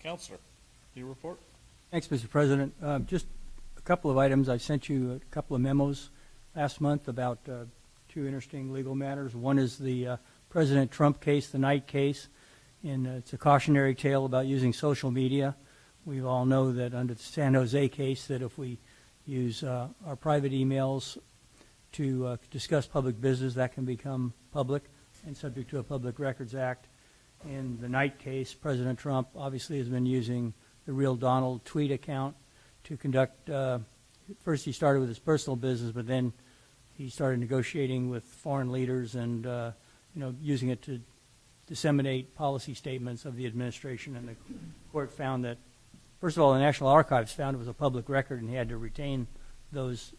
Counselor, your report? Thanks, Mr. President. Just a couple of items. I sent you a couple of memos last month about two interesting legal matters. One is the President Trump case, the Knight case, and it's a cautionary tale about using social media. We all know that under the San Jose case that if we use our private emails to discuss public business, that can become public and subject to a Public Records Act. In the Knight case, President Trump obviously has been using the Real Donald tweet account to conduct, first he started with his personal business, but then he started negotiating with foreign leaders and using it to disseminate policy statements of the administration. And the court found that, first of all, the National Archives found it was a public record and he had to retain those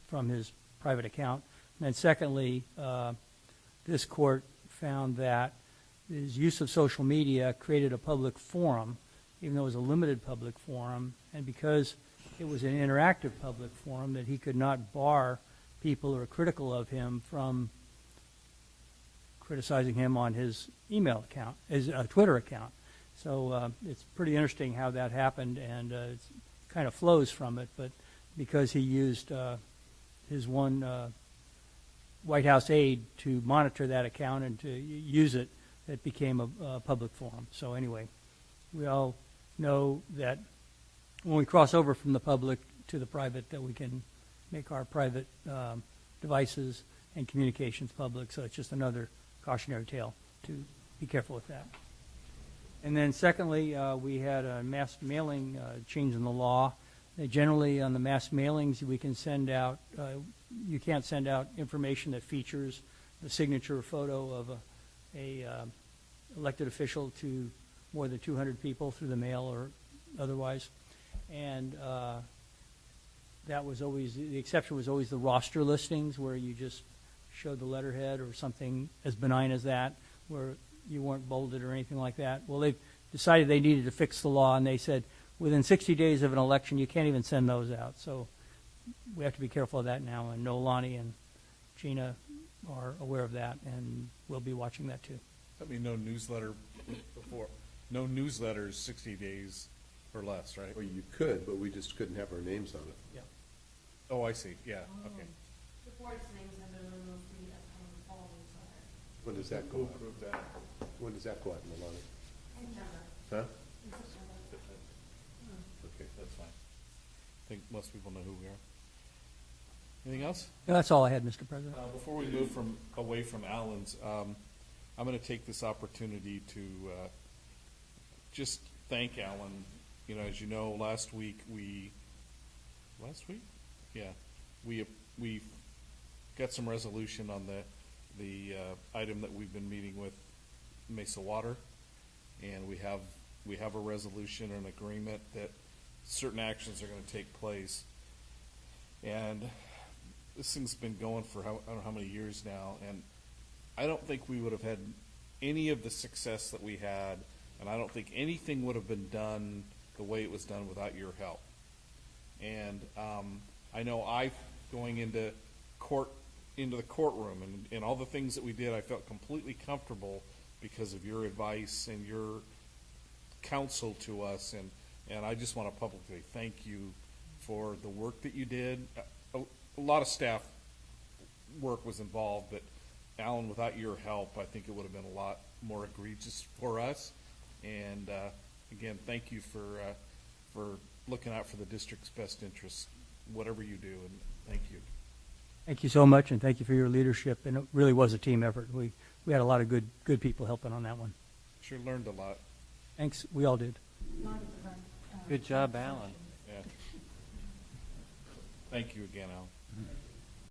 from his private account. And then secondly, this court found that his use of social media created a public forum, even though it was a limited public forum, and because it was an interactive public forum, that he could not bar people who are critical of him from criticizing him on his email account, his Twitter account. So it's pretty interesting how that happened, and it kind of flows from it, but because he used his one White House aide to monitor that account and to use it, it became a public forum. So anyway, we all know that when we cross over from the public to the private, that we can make our private devices and communications public. So it's just another cautionary tale to be careful with that. And then secondly, we had a mass mailing change in the law. Generally, on the mass mailings, we can send out, you can't send out information that features the signature or photo of a elected official to more than 200 people through the mail or otherwise. And that was always, the exception was always the roster listings where you just showed the letterhead or something as benign as that, where you weren't bolded or anything like that. Well, they decided they needed to fix the law, and they said within 60 days of an election, you can't even send those out. So we have to be careful of that now, and Nolani and Gina are aware of that, and we'll be watching that too. That mean no newsletter before, no newsletters 60 days or less, right? Well, you could, but we just couldn't have our names on it. Yeah. Oh, I see. Yeah. Okay. The board's names have been removed from the upcoming fall newsletter. When does that go out? that? When does that go out, Milani? September. Huh? In September. Okay. That's fine. I think most people know who we are. Anything else? No, that's all I had, Mr. President. Before we move away from Alan's, I'm going to take this opportunity to just thank Alan. You know, as you know, last week, we got some resolution on the item that we've been meeting with Mesa Water, and we have a resolution and agreement that certain actions are going to take place. And this thing's been going for I don't know how many years now, and I don't think we would have had any of the success that we had, and I don't think anything would have been done the way it was done without your help. And I know going into the courtroom and all the things that we did, I felt completely comfortable because of your advice and your counsel to us, and I just want to publicly thank you for the work that you did. A lot of staff work was involved, but Alan, without your help, I think it would have been a lot more egregious for us. And again, thank you for looking out for the district's best interests, whatever you do, and thank you. Thank you so much, and thank you for your leadership. And it really was a team effort. We had a lot of good people helping on that one. Sure learned a lot. Thanks. We all did. Good job, Alan. Yeah. Thank you again, Al.